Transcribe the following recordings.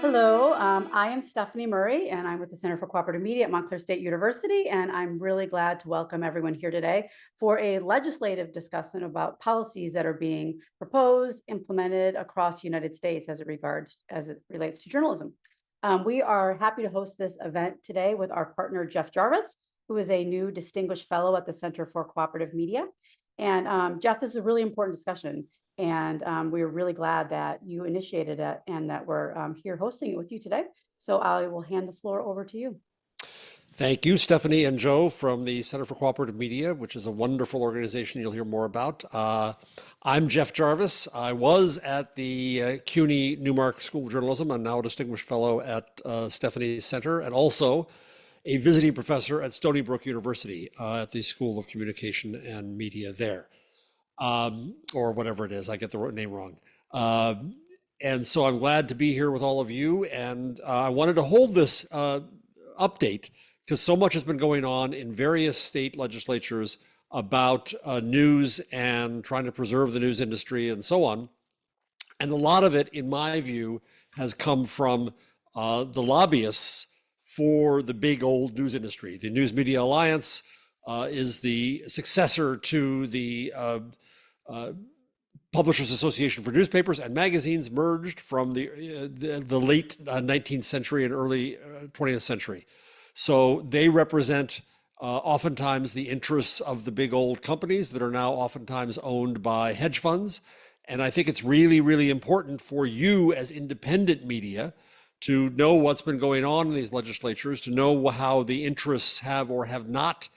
Hello, I am Stephanie Murray, and I'm with the Center for Cooperative Media at Montclair State University, and I'm really glad to welcome everyone here today for a legislative discussion about policies that are being proposed, implemented across the United States as it relates to journalism. We are happy to host this event today with our partner, Jeff Jarvis, who is a new distinguished fellow at the Center for Cooperative Media. And Jeff, this is a really important discussion. And we're really glad that you initiated it and that we're here hosting it with you today. So I will hand the floor over to you. Thank you, Stephanie and Joe from the Center for Cooperative Media, which is a wonderful organization you'll hear more about. I'm Jeff Jarvis. I was at the CUNY Newmark School of Journalism. I'm now a distinguished fellow at Stephanie's Center and also a visiting professor at Stony Brook University at the School of Communication and Media there. Or whatever it is, I get the name wrong. And so I'm glad to be here with all of you. And I wanted to hold this update because so much has been going on in various state legislatures about news and trying to preserve the news industry and so on. And a lot of it, in my view, has come from the lobbyists for the big old news industry. The News Media Alliance is the successor to the Publishers Association for Newspapers and Magazines, merged from the late 19th century and early 20th century. So they represent oftentimes the interests of the big old companies that are now oftentimes owned by hedge funds. And I think it's really, really important for you as independent media to know what's been going on in these legislatures, to know how the interests have or have not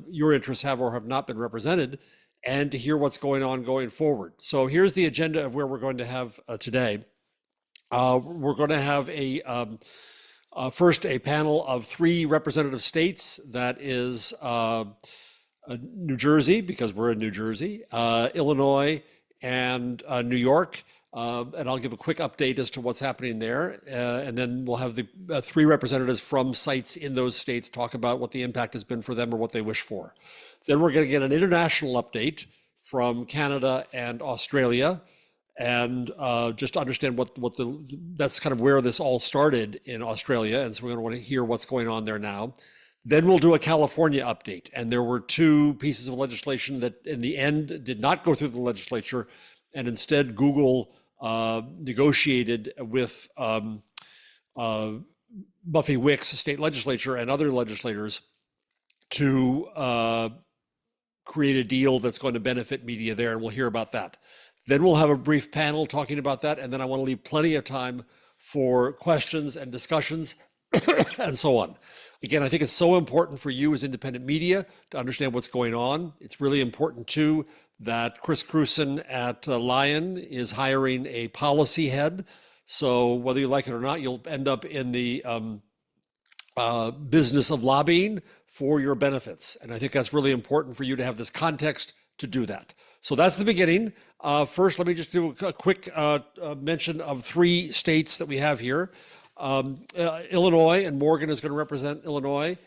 your interests have or have not been represented, and to hear what's going on going forward. So here's the agenda of where we're going to have today. We're going to have first a panel of 3 representative states. That is New Jersey, because we're in New Jersey, Illinois, and New York. And I'll give a quick update as to what's happening there. And then we'll have the 3 representatives from sites in those states talk about what the impact has been for them or what they wish for. Then we're going to get an international update from Canada and Australia, and just to understand that's kind of where this all started in Australia. And so we're going to want to hear what's going on there now. Then we'll do a California update. And there were 2 pieces of legislation that in the end did not go through the legislature, and instead Google negotiated with Buffy Wicks' state legislature and other legislators to create a deal that's going to benefit media there, and we'll hear about that. Then we'll have a brief panel talking about that, and then I want to leave plenty of time for questions and discussions and so on. Again, I think it's so important for you as independent media to understand what's going on. It's really important too that Chris Cruson at Lion is hiring a policy head. So whether you like it or not, you'll end up in the business of lobbying for your benefits. And I think that's really important for you to have this context to do that. So that's the beginning. First, let me just do a quick mention of 3 states that we have here. Illinois, and Morgan is going to represent Illinois.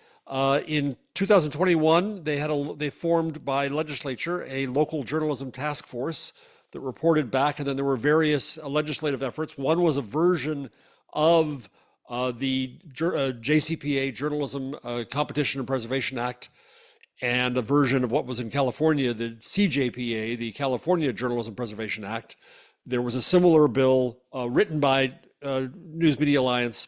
In 2021, they formed by legislature a local journalism task force that reported back, and then there were various legislative efforts. One was a version of the JCPA, Journalism Competition and Preservation Act, and a version of what was in California, the CJPA, the California Journalism Preservation Act. There was a similar bill written by News Media Alliance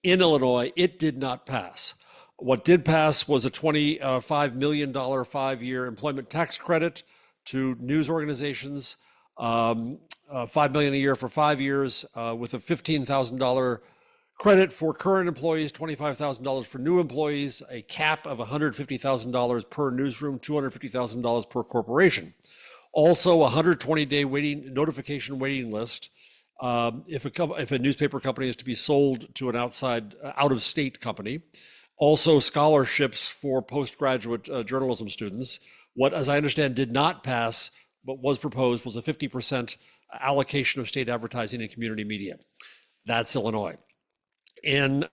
in Illinois. It did not pass. What did pass was a $25 million 5-year employment tax credit to news organizations, $5 million a year for 5 years, with a $15,000 credit for current employees, $25,000 for new employees, a cap of $150,000 per newsroom, $250,000 per corporation. Also, a 120-day notification waiting list if a newspaper company is to be sold to an out-of-state company. Also, scholarships for postgraduate journalism students. What, as I understand, did not pass, but was proposed, was a 50% allocation of state advertising and community media. That's Illinois. In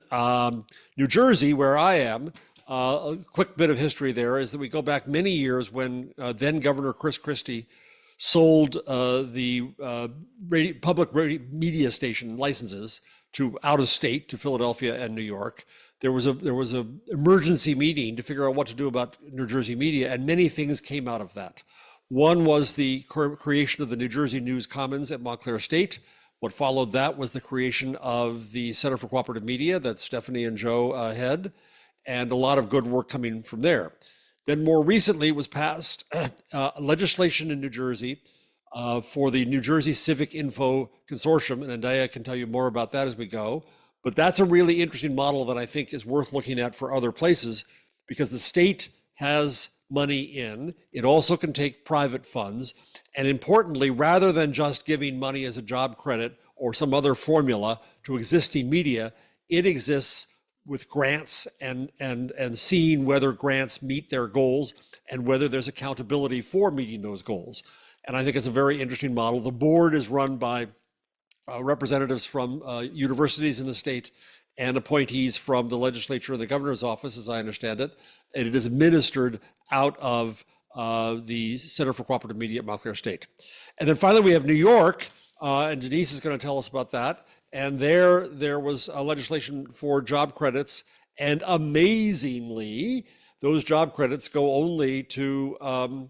New Jersey, where I am, a quick bit of history there is that we go back many years when then Governor Chris Christie sold the public media station licenses to out of state, to Philadelphia and New York. There was a emergency meeting to figure out what to do about New Jersey media, and many things came out of that. One was the creation of the New Jersey News Commons at Montclair State. What followed that was the creation of the Center for Cooperative Media that Stephanie and Joe head, and a lot of good work coming from there. Then more recently was passed legislation in New Jersey for the New Jersey Civic Info Consortium, and Andaya can tell you more about that as we go. But that's a really interesting model that I think is worth looking at for other places, because the state has money in, it also can take private funds, and importantly, rather than just giving money as a job credit or some other formula to existing media, it exists with grants and seeing whether grants meet their goals and whether there's accountability for meeting those goals. And I think it's a very interesting model. The board is run by representatives from universities in the state and appointees from the legislature and the governor's office, as I understand it. And it is administered out of the Center for Cooperative Media at Montclair State. And then finally, we have New York, and Denise is going to tell us about that. And there was a legislation for job credits, and amazingly, those job credits go only to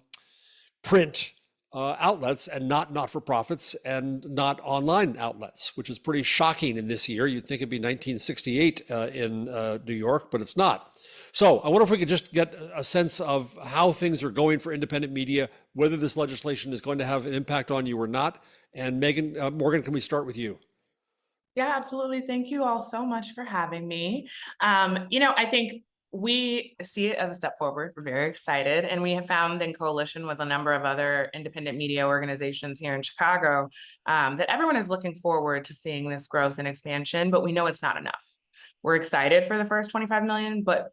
print outlets and not-for-profits and not online outlets, which is pretty shocking in this year. You'd think it'd be 1968 in New York, but it's not. So I wonder if we could just get a sense of how things are going for independent media, whether this legislation is going to have an impact on you or not. And Morgan, can we start with you? Yeah, absolutely. Thank you all so much for having me. I think we see it as a step forward. We're very excited. And we have found, in coalition with a number of other independent media organizations here in Chicago, that everyone is looking forward to seeing this growth and expansion, but we know it's not enough. We're excited for the first 25 million, but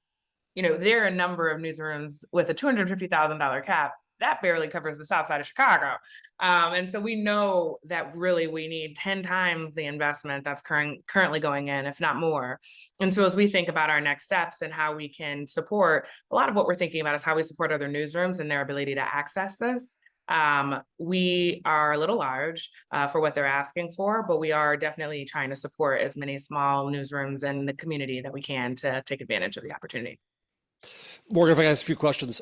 there are a number of newsrooms with a $250,000 cap that barely covers the south side of Chicago. And so we know that really we need 10 times the investment that's currently going in, if not more. And so as we think about our next steps and how we can support, a lot of what we're thinking about is how we support other newsrooms and their ability to access this. We are a little large for what they're asking for, but we are definitely trying to support as many small newsrooms in the community that we can to take advantage of the opportunity. Morgan, if I can ask a few questions.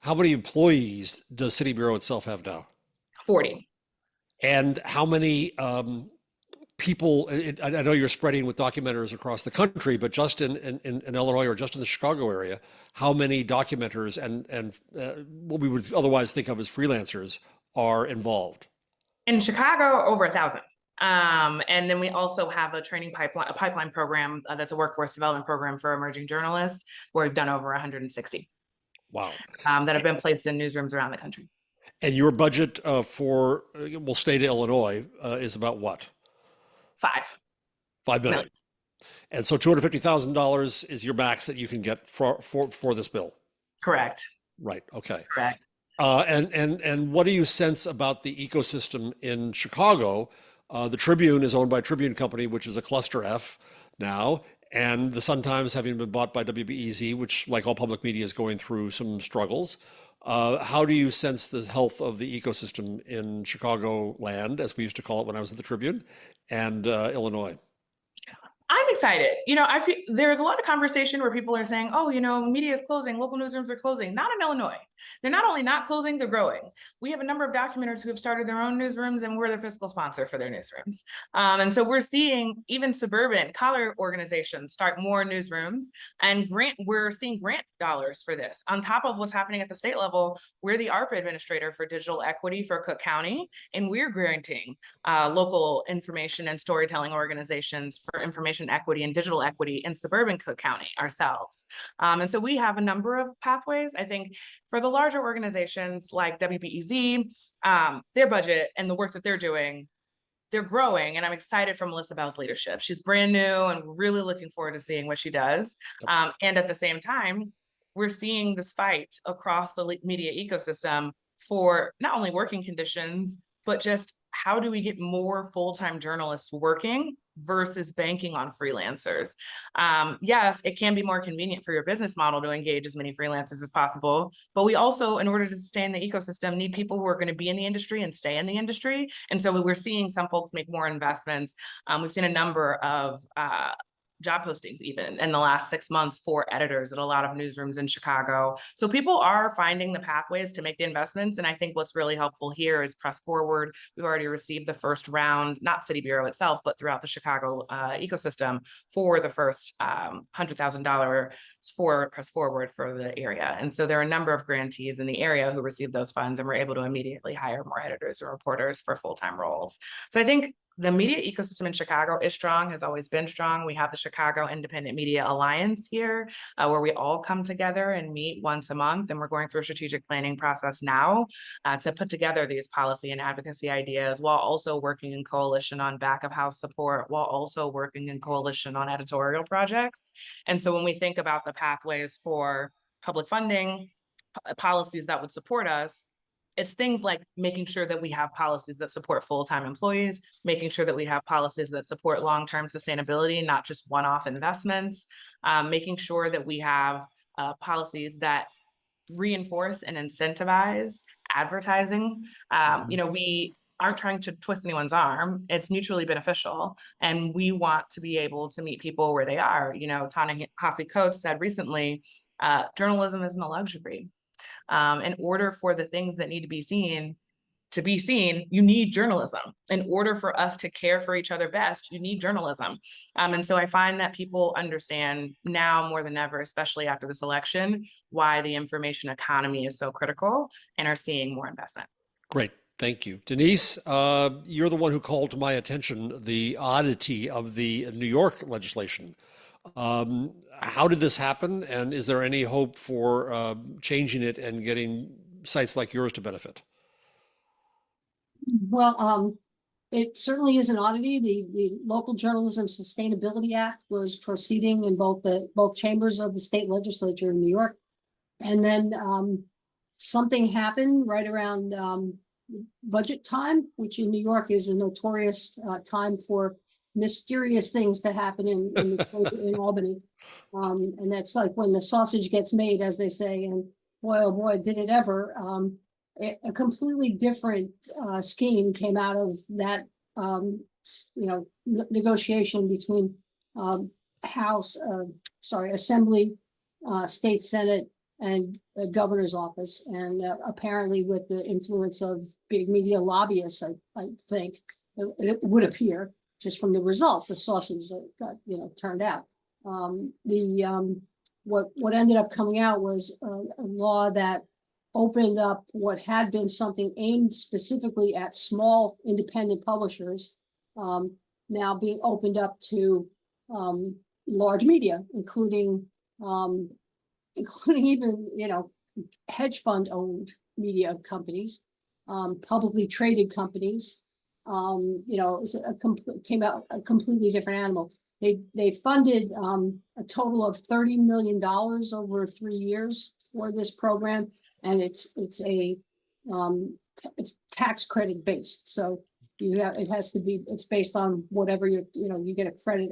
How many employees does City Bureau itself have now? 40. And how many people, I know you're spreading with documenters across the country, but just in Illinois or just in the Chicago area, how many documenters and what we would otherwise think of as freelancers are involved? In Chicago, over 1,000. And then we also have a pipeline program that's a workforce development program for emerging journalists, where we've done over 160. Wow. That have been placed in newsrooms around the country. And your budget for, we'll stay to Illinois, is about what? $5 million. And so $250,000 is your max that you can get for this bill. Correct. Right. Okay. Correct. And what do you sense about the ecosystem in Chicago? The Tribune is owned by Tribune Company, which is a cluster F now, and the Sun-Times having been bought by WBEZ, which, like all public media, is going through some struggles. How do you sense the health of the ecosystem in Chicago land, as we used to call it when I was at the Tribune, and Illinois? I'm excited. I feel there's a lot of conversation where people are saying, oh, media is closing, local newsrooms are closing. Not in Illinois. They're not only not closing, they're growing. We have a number of documenters who have started their own newsrooms, and we're the fiscal sponsor for their newsrooms. And so we're seeing even suburban collar organizations start more newsrooms, and we're seeing grant dollars for this. On top of what's happening at the state level, we're the ARPA administrator for digital equity for Cook County, and we're granting local information and storytelling organizations for information equity and digital equity in suburban Cook County ourselves. And so we have a number of pathways. I think for the larger organizations like WBEZ, their budget and the work that they're doing, they're growing, and I'm excited for Melissa Bell's leadership. She's brand new, and we're really looking forward to seeing what she does. And at the same time, we're seeing this fight across the media ecosystem for not only working conditions, but just how do we get more full-time journalists working versus banking on freelancers. Yes, it can be more convenient for your business model to engage as many freelancers as possible, but we also, in order to sustain the ecosystem, need people who are going to be in the industry and stay in the industry. And so we're seeing some folks make more investments. We've seen a number of job postings even in the last 6 months for editors at a lot of newsrooms in Chicago. So people are finding the pathways to make the investments. And I think what's really helpful here is Press Forward. We've already received the first round, not City Bureau itself, but throughout the Chicago ecosystem for the first $100,000 for Press Forward for the area. And so there are a number of grantees in the area who received those funds and were able to immediately hire more editors or reporters for full-time roles. So I think the media ecosystem in Chicago is strong, has always been strong. We have the Chicago Independent Media Alliance here, where we all come together and meet once a month. And we're going through a strategic planning process now to put together these policy and advocacy ideas, while also working in coalition on back of house support, while also working in coalition on editorial projects. And so when we think about the pathways for public funding, policies that would support us, it's things like making sure that we have policies that support full-time employees, making sure that we have policies that support long-term sustainability, not just one-off investments, making sure that we have policies that reinforce and incentivize advertising. We aren't trying to twist anyone's arm. It's mutually beneficial. And we want to be able to meet people where they are. Ta-Nehisi Coates said recently, journalism isn't a luxury. In order for the things that need to be seen, you need journalism. In order for us to care for each other best, you need journalism. And so I find that people understand now more than ever, especially after this election, why the information economy is so critical and are seeing more investment. Great. Thank you. Denise, you're the one who called to my attention the oddity of the New York legislation. How did this happen? And is there any hope for changing it and getting sites like yours to benefit? Well, it certainly is an oddity. The Local Journalism Sustainability Act was proceeding in both chambers of the state legislature in New York. And then something happened right around budget time, which in New York is a notorious time for mysterious things to happen in Albany. And that's like when the sausage gets made, as they say, and boy, oh boy, did it ever. A completely different scheme came out of that, negotiation between Assembly, State Senate, and the governor's office, and apparently with the influence of big media lobbyists, I think it would appear, just from the result, the sausage that got turned out. What ended up coming out was a law that opened up what had been something aimed specifically at small independent publishers, now being opened up to large media, including even hedge fund owned media companies, publicly traded companies. Came out a completely different animal. They funded a total of $30 million over 3 years for this program, and it's tax credit based. So it's based on whatever you get a credit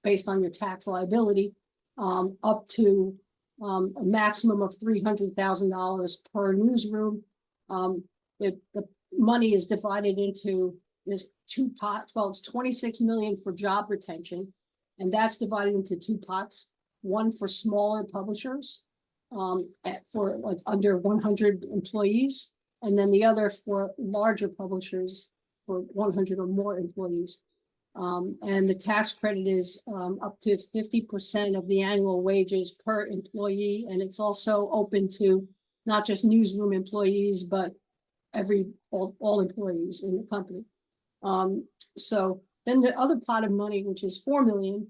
based on your tax liability, up to a maximum of $300,000 per newsroom. The money is divided into this two pots. Well, it's 26 million for job retention, and that's divided into two pots. One for smaller publishers, for like under 100 employees, and then the other for larger publishers for 100 or more employees. And the tax credit is up to 50% of the annual wages per employee, and it's also open to not just newsroom employees, but all employees in the company. So then the other pot of money, which is 4 million,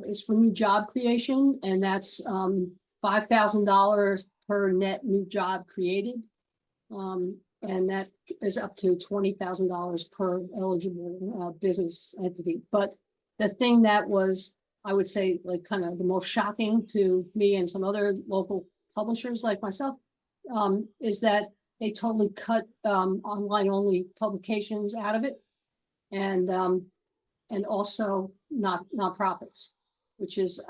is for new job creation, and that's $5,000 per net new job created, and that is up to $20,000 per eligible business entity. But the thing that was, I would say, like kind of the most shocking to me and some other local publishers like myself, is that they totally cut online only publications out of it. And and also nonprofits, which is,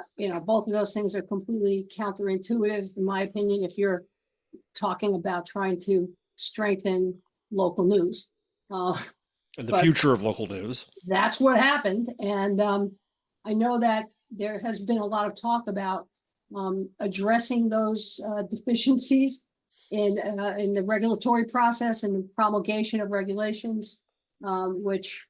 both of those things are completely counterintuitive, in my opinion, if you're talking about trying to strengthen local news. And the But future of local news. that's what happened. And I know that there has been a lot of talk about addressing those deficiencies in the regulatory process and the promulgation of regulations, which,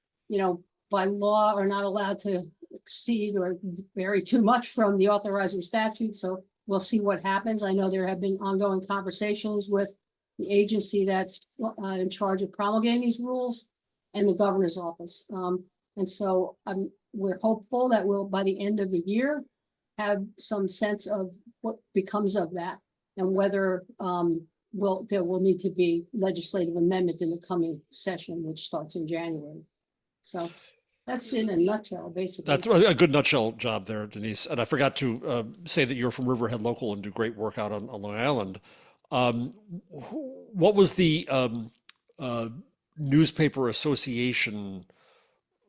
by law are not allowed to exceed or vary too much from the authorizing statute. So we'll see what happens. I know there have been ongoing conversations with the agency that's in charge of promulgating these rules and the governor's office. And so we're hopeful that we'll, by the end of the year, have some sense of what becomes of that and whether there will need to be legislative amendment in the coming session, which starts in January. So that's in a nutshell, basically. That's a good nutshell job there, Denise. And I forgot to say that you're from Riverhead Local and do great work out on Long Island. What was the newspaper association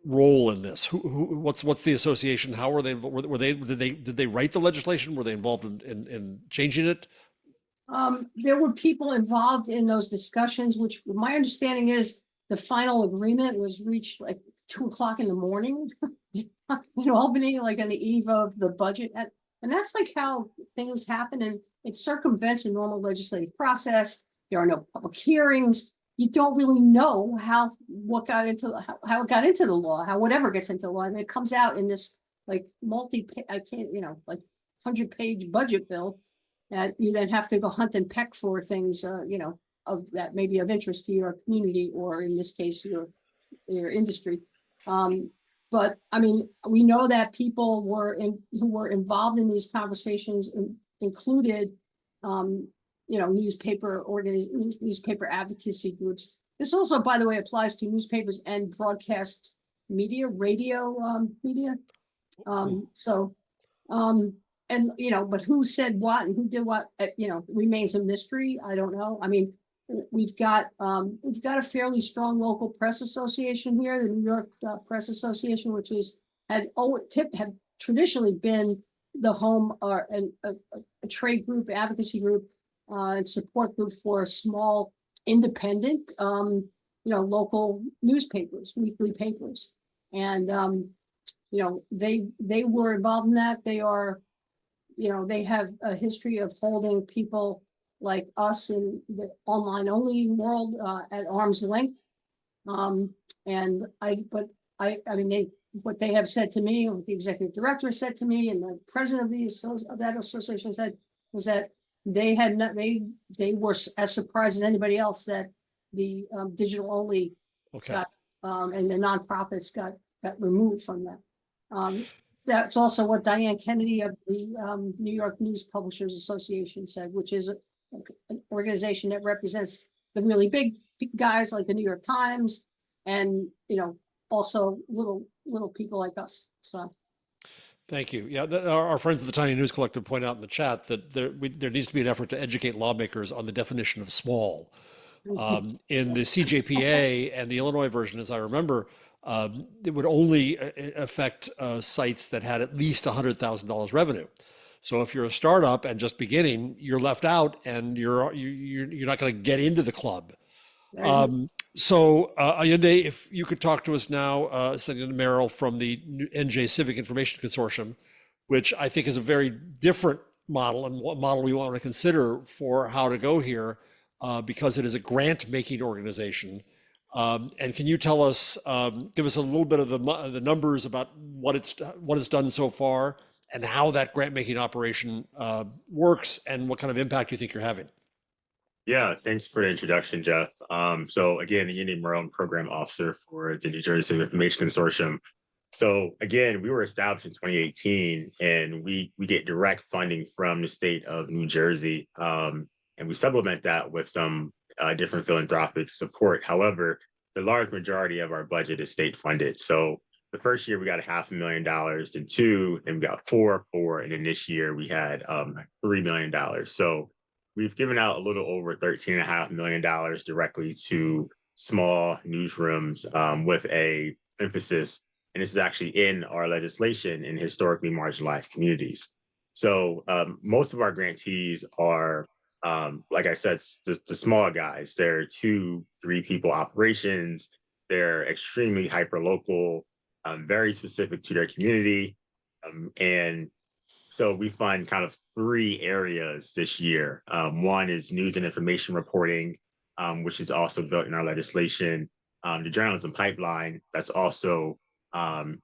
role in this? What's the association? How were they? Did they write the legislation? Were they involved in changing it? There were people involved in those discussions, which my understanding is the final agreement was reached like 2:00 in the morning in Albany, like on the eve of the budget. And that's like how things happen, and it circumvents a normal legislative process. There are no public hearings. You don't really know how it got into the law, how whatever gets into the law, and it comes out in this like like 100-page budget bill that you then have to go hunt and peck for things, of that may be of interest to your community, or in this case, your industry. But I mean, we know that people who were involved in these conversations included, newspaper advocacy groups. This also, by the way, applies to newspapers and broadcast media, radio media. But who said what and who did what, remains a mystery. I don't know. I mean, we've got a fairly strong local press association here, the New York Press Association, which had traditionally been the home or a trade group, advocacy group, and support group for small independent, local newspapers, weekly papers. And, they were involved in that. They are, they have a history of holding people like us in the online only world at arm's length. What they have said to me, what the executive director said to me, and the president of that association said, was that they were as surprised as anybody else that the digital only got, and the nonprofits got removed from that. That's also what Diane Kennedy of the New York News Publishers Association said, which is an organization that represents the really big guys like the New York Times, and also little people like us. So. Thank you. Yeah, our friends at the Tiny News Collective point out in the chat that there needs to be an effort to educate lawmakers on the definition of small. In the CJPA and the Illinois version, as I remember, it would only affect sites that had at least $100,000 revenue. So if you're a startup and just beginning, you're left out, and you're not going to get into the club. So Allende, if you could talk to us now, Senator Merrill from the NJ Civic Information Consortium, which I think is a very different model, and what model we want to consider for how to go here, because it is a grant-making organization. And can you tell us, give us a little bit of the numbers about what it's done so far, and how that grant-making operation works, and what kind of impact you think you're having? Yeah, thanks for the introduction, Jeff. So again, Andy Merrill, I'm Program Officer for the New Jersey Civic Information Consortium. So again, we were established in 2018, and we get direct funding from the state of New Jersey, and we supplement that with some different philanthropic support. However, the large majority of our budget is state funded. So the first year we got $500,000, then $2 million, then we got $4 million, and then this year we had $3 million. So we've given out a little over $13.5 million directly to small newsrooms, with a emphasis and this is actually in our legislation in historically marginalized communities. So most of our grantees are, like I said, the small guys. They're 2, 3 people operations. They're extremely hyper local, very specific to their community, and so we fund kind of 3 areas this year. One is news and information reporting, which is also built in our legislation. The journalism pipeline, that's also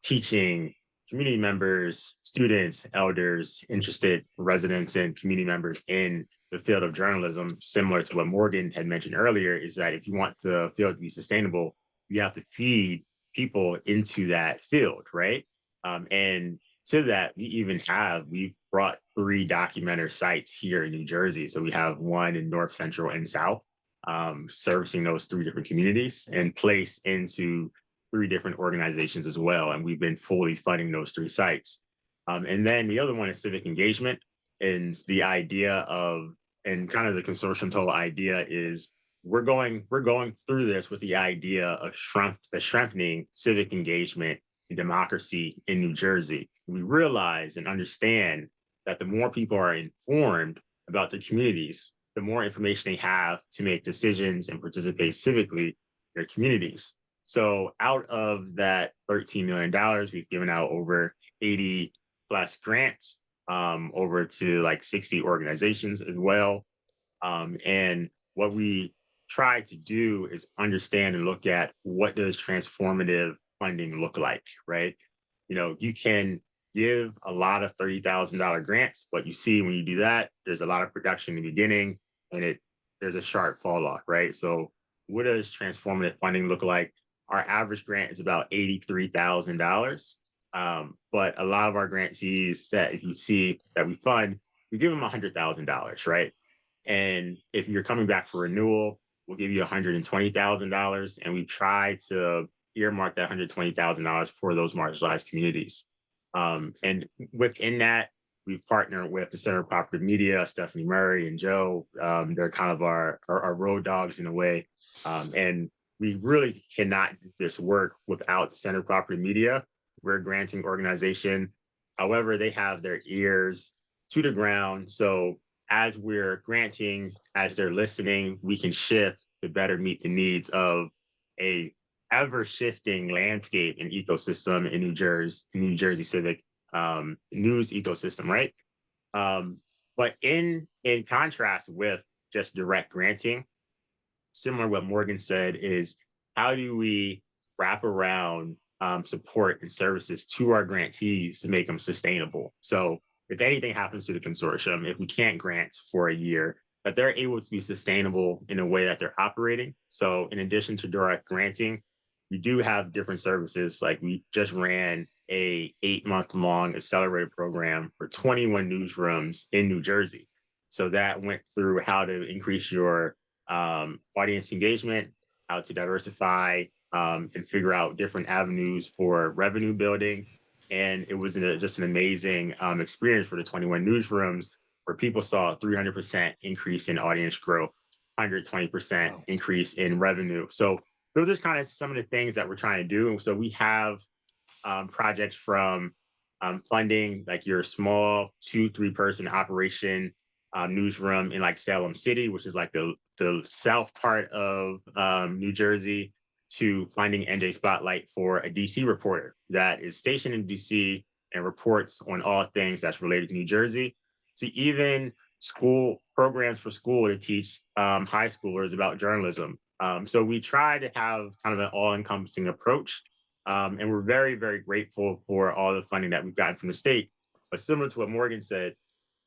teaching community members, students, elders, interested residents, and community members in the field of journalism, similar to what Morgan had mentioned earlier, is that if you want the field to be sustainable, you have to feed people into that field, right? And to that, we've brought 3 documenter sites here in New Jersey. So we have one in North, Central, and South, servicing those 3 different communities and placed into 3 different organizations as well. And we've been fully funding those 3 sites. And then the other one is civic engagement. And the idea of, and kind of the consortium total idea is we're going through this with the idea of strengthening civic engagement and democracy in New Jersey. We realize and understand that the more people are informed about the communities, the more information they have to make decisions and participate civically in their communities. So out of that $13 million, we've given out over 80 plus grants, over to like 60 organizations as well. And what we try to do is understand and look at what does transformative funding look like, right? You know, you can give a lot of $30,000 grants, but you see when you do that, there's a lot of production in the beginning and there's a sharp fall off, right? So what does transformative funding look like? Our average grant is about $83,000. But a lot of our grantees that if you see that we fund, we give them $100,000, right? And if you're coming back for renewal, we'll give you $120,000. And we try to earmark that $120,000 for those marginalized communities. And within that, we've partnered with the Center for Cooperative Media, Stephanie Murray and Joe. They're kind of our road dogs in a way. And we really cannot do this work without the Center for Cooperative Media. We're a granting organization. However, they have their ears to the ground. So as we're granting, as they're listening, we can shift to better meet the needs of a ever-shifting landscape and ecosystem in New Jersey civic news ecosystem, right? But in contrast with just direct granting, similar to what Morgan said, is how do we wrap around support and services to our grantees to make them sustainable? So if anything happens to the consortium, if we can't grant for a year, that they're able to be sustainable in a way that they're operating. So in addition to direct granting, we do have different services. Like we just ran a 8-month-long accelerator program for 21 newsrooms in New Jersey. So that went through how to increase your audience engagement, how to diversify and figure out different avenues for revenue building. And it was just an amazing experience for the 21 newsrooms where people saw a 300% increase in audience growth, 120% increase in revenue. So those are kind of some of the things that we're trying to do. And so we have projects from funding like your small 2-3 person operation newsroom in like Salem City, which is like the south part of New Jersey, to finding NJ Spotlight for a DC reporter that is stationed in DC and reports on all things that's related to New Jersey, to even school programs for school to teach high schoolers about journalism. So we try to have kind of an all-encompassing approach. And we're very, very grateful for all the funding that we've gotten from the state. But similar to what Morgan said,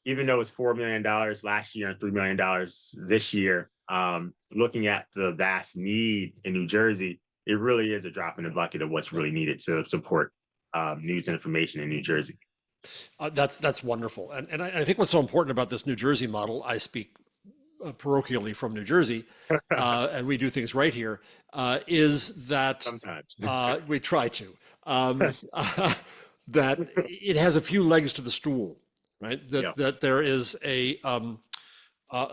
even though it's $4 million last year and $3 million this year, looking at the vast need in New Jersey, it really is a drop in the bucket of what's really needed to support news and information in New Jersey. That's wonderful. And I think what's so important about this New Jersey model, I speak parochially from New Jersey, and we do things right here, is that Sometimes we try to, that it has a few legs to the stool, right? That there is a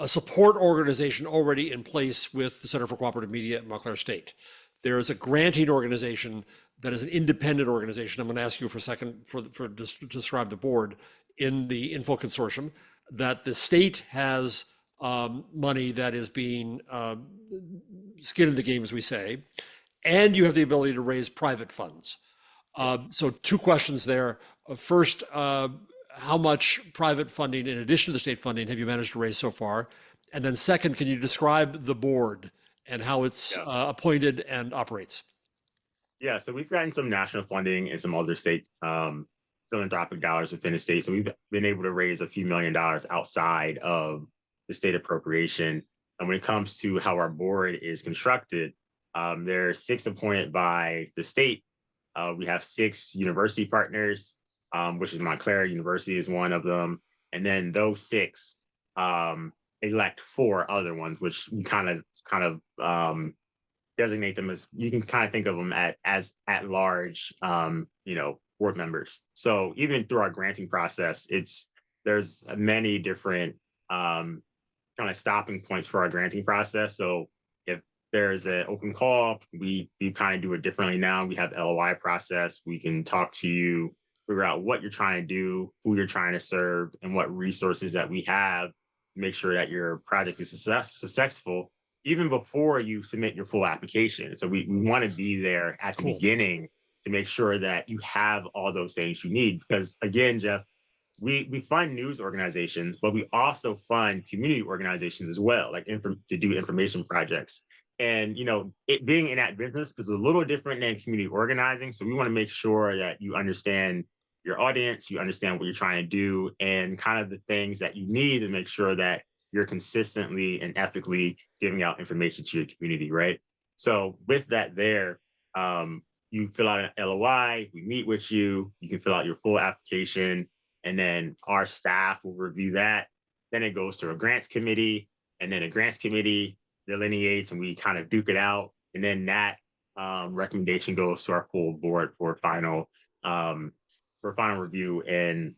support organization already in place with the Center for Cooperative Media at Montclair State. There is a granting organization that is an independent organization. I'm going to ask you for a second to describe the board in the Info Consortium, that the state has money that is being skin in the game, as we say, and you have the ability to raise private funds. So two questions there. First, how much private funding, in addition to the state funding, have you managed to raise so far? And then second, can you describe the board and how it's appointed and operates? Yeah, so we've gotten some national funding and some other state philanthropic dollars within the state. So we've been able to raise a few $1 million outside of the state appropriation. And when it comes to how our board is constructed, there are 6 appointed by the state. We have 6 university partners, which is Montclair University is one of them. And then those 6 elect 4 other ones, which we kind of designate them as, you can kind of think of them as at large, board members. So even through our granting process, there's many different kind of stopping points for our granting process. So if there's an open call, we kind of do it differently now. We have LOI process. We can talk to you, figure out what you're trying to do, who you're trying to serve, and what resources that we have to make sure that your project is successful, even before you submit your full application. So we want to be there at the beginning to make sure that you have all those things you need. Because again, Jeff, we fund news organizations, but we also fund community organizations as well, like to do information projects. And, it being in that business is a little different than community organizing. So we want to make sure that you understand your audience, you understand what you're trying to do, and kind of the things that you need to make sure that you're consistently and ethically giving out information to your community, right? So with that there, you fill out an LOI, we meet with you, you can fill out your full application, and then our staff will review that. Then it goes to a grants committee, and then a grants committee delineates and we kind of duke it out. And then that recommendation goes to our full board for final review and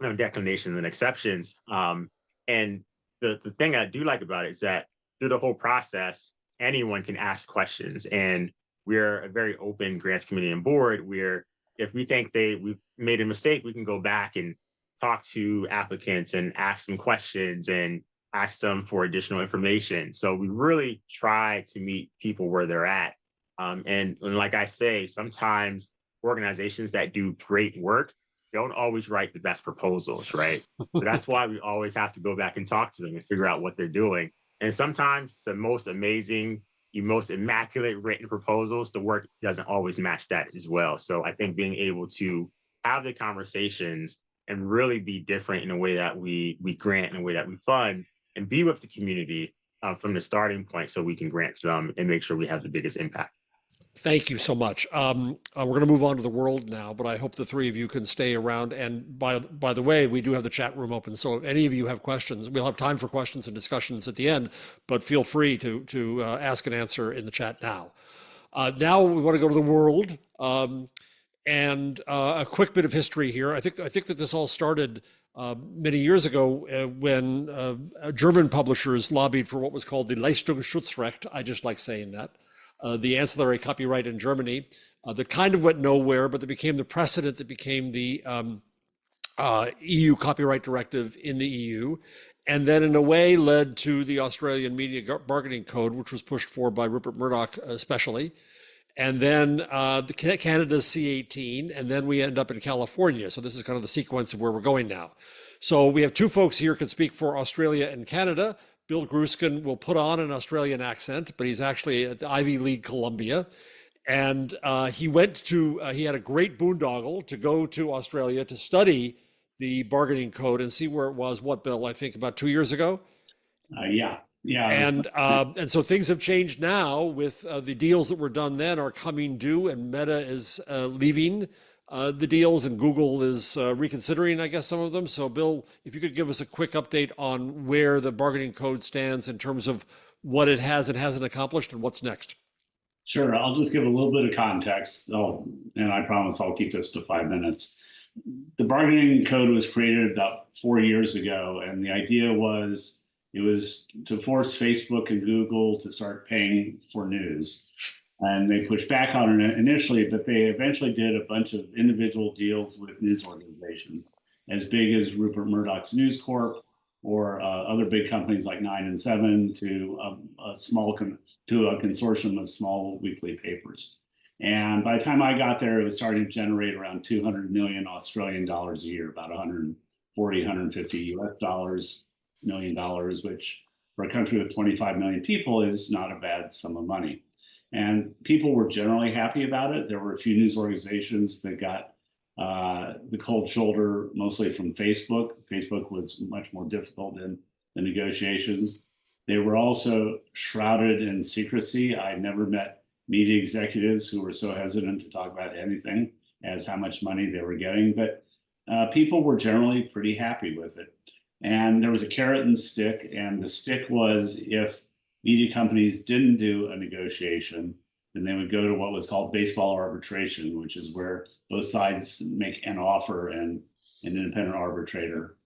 declinations and exceptions. And the thing I do like about it is that through the whole process, anyone can ask questions. And we're a very open grants committee and board where if we think we've made a mistake, we can go back and talk to applicants and ask them questions and ask them for additional information. So we really try to meet people where they're at. And like I say, sometimes organizations that do great work don't always write the best proposals, right? So that's why we always have to go back and talk to them and figure out what they're doing. And sometimes the most amazing, the most immaculate written proposals, the work doesn't always match that as well. So I think being able to have the conversations and really be different in the way that we grant and the way that we fund, and be with the community from the starting point so we can grant some and make sure we have the biggest impact. Thank you so much. We're going to move on to the world now, but I hope the 3 of you can stay around. And by the way, we do have the chat room open. So if any of you have questions, we'll have time for questions and discussions at the end, but feel free to ask and answer in the chat now. Now we want to go to the world. And a quick bit of history here. I think that this all started many years ago when German publishers lobbied for what was called the Leistungsschutzrecht. I just like saying that. The ancillary copyright in Germany that kind of went nowhere, but that became the precedent that became the EU copyright directive in the EU. And then in a way led to the Australian Media Bargaining Code, which was pushed for by Rupert Murdoch especially. And then Canada's C18, and then we end up in California. So this is kind of the sequence of where we're going now. So we have 2 folks here who can speak for Australia and Canada. Bill Gruskin will put on an Australian accent, but he's actually at the Ivy League Columbia. And he had a great boondoggle to go to Australia to study the bargaining code and see where it was, Bill, I think about 2 years ago? Yeah. And so things have changed now with the deals that were done then are coming due, and Meta is leaving the deals, and Google is reconsidering, I guess, some of them. So Bill, if you could give us a quick update on where the bargaining code stands in terms of what it has and hasn't accomplished and what's next. Sure, I'll just give a little bit of context, and I promise I'll keep this to 5 minutes. The bargaining code was created about 4 years ago, and the idea was to force Facebook and Google to start paying for news. And they pushed back on it initially, but they eventually did a bunch of individual deals with news organizations as big as Rupert Murdoch's News Corp or other big companies like 9 and 7 to a consortium of small weekly papers. And by the time I got there, it was starting to generate around 200 million Australian dollars a year, about 140, 150 US million dollars, which for a country with 25 million people is not a bad sum of money. And people were generally happy about it. There were a few news organizations that got the cold shoulder, mostly from Facebook. Facebook was much more difficult in the negotiations. They were also shrouded in secrecy. I never met media executives who were so hesitant to talk about anything as how much money they were getting, but people were generally pretty happy with it. And there was a carrot and stick, and the stick was if media companies didn't do a negotiation, then they would go to what was called baseball arbitration, which is where both sides make an offer and an independent arbitrator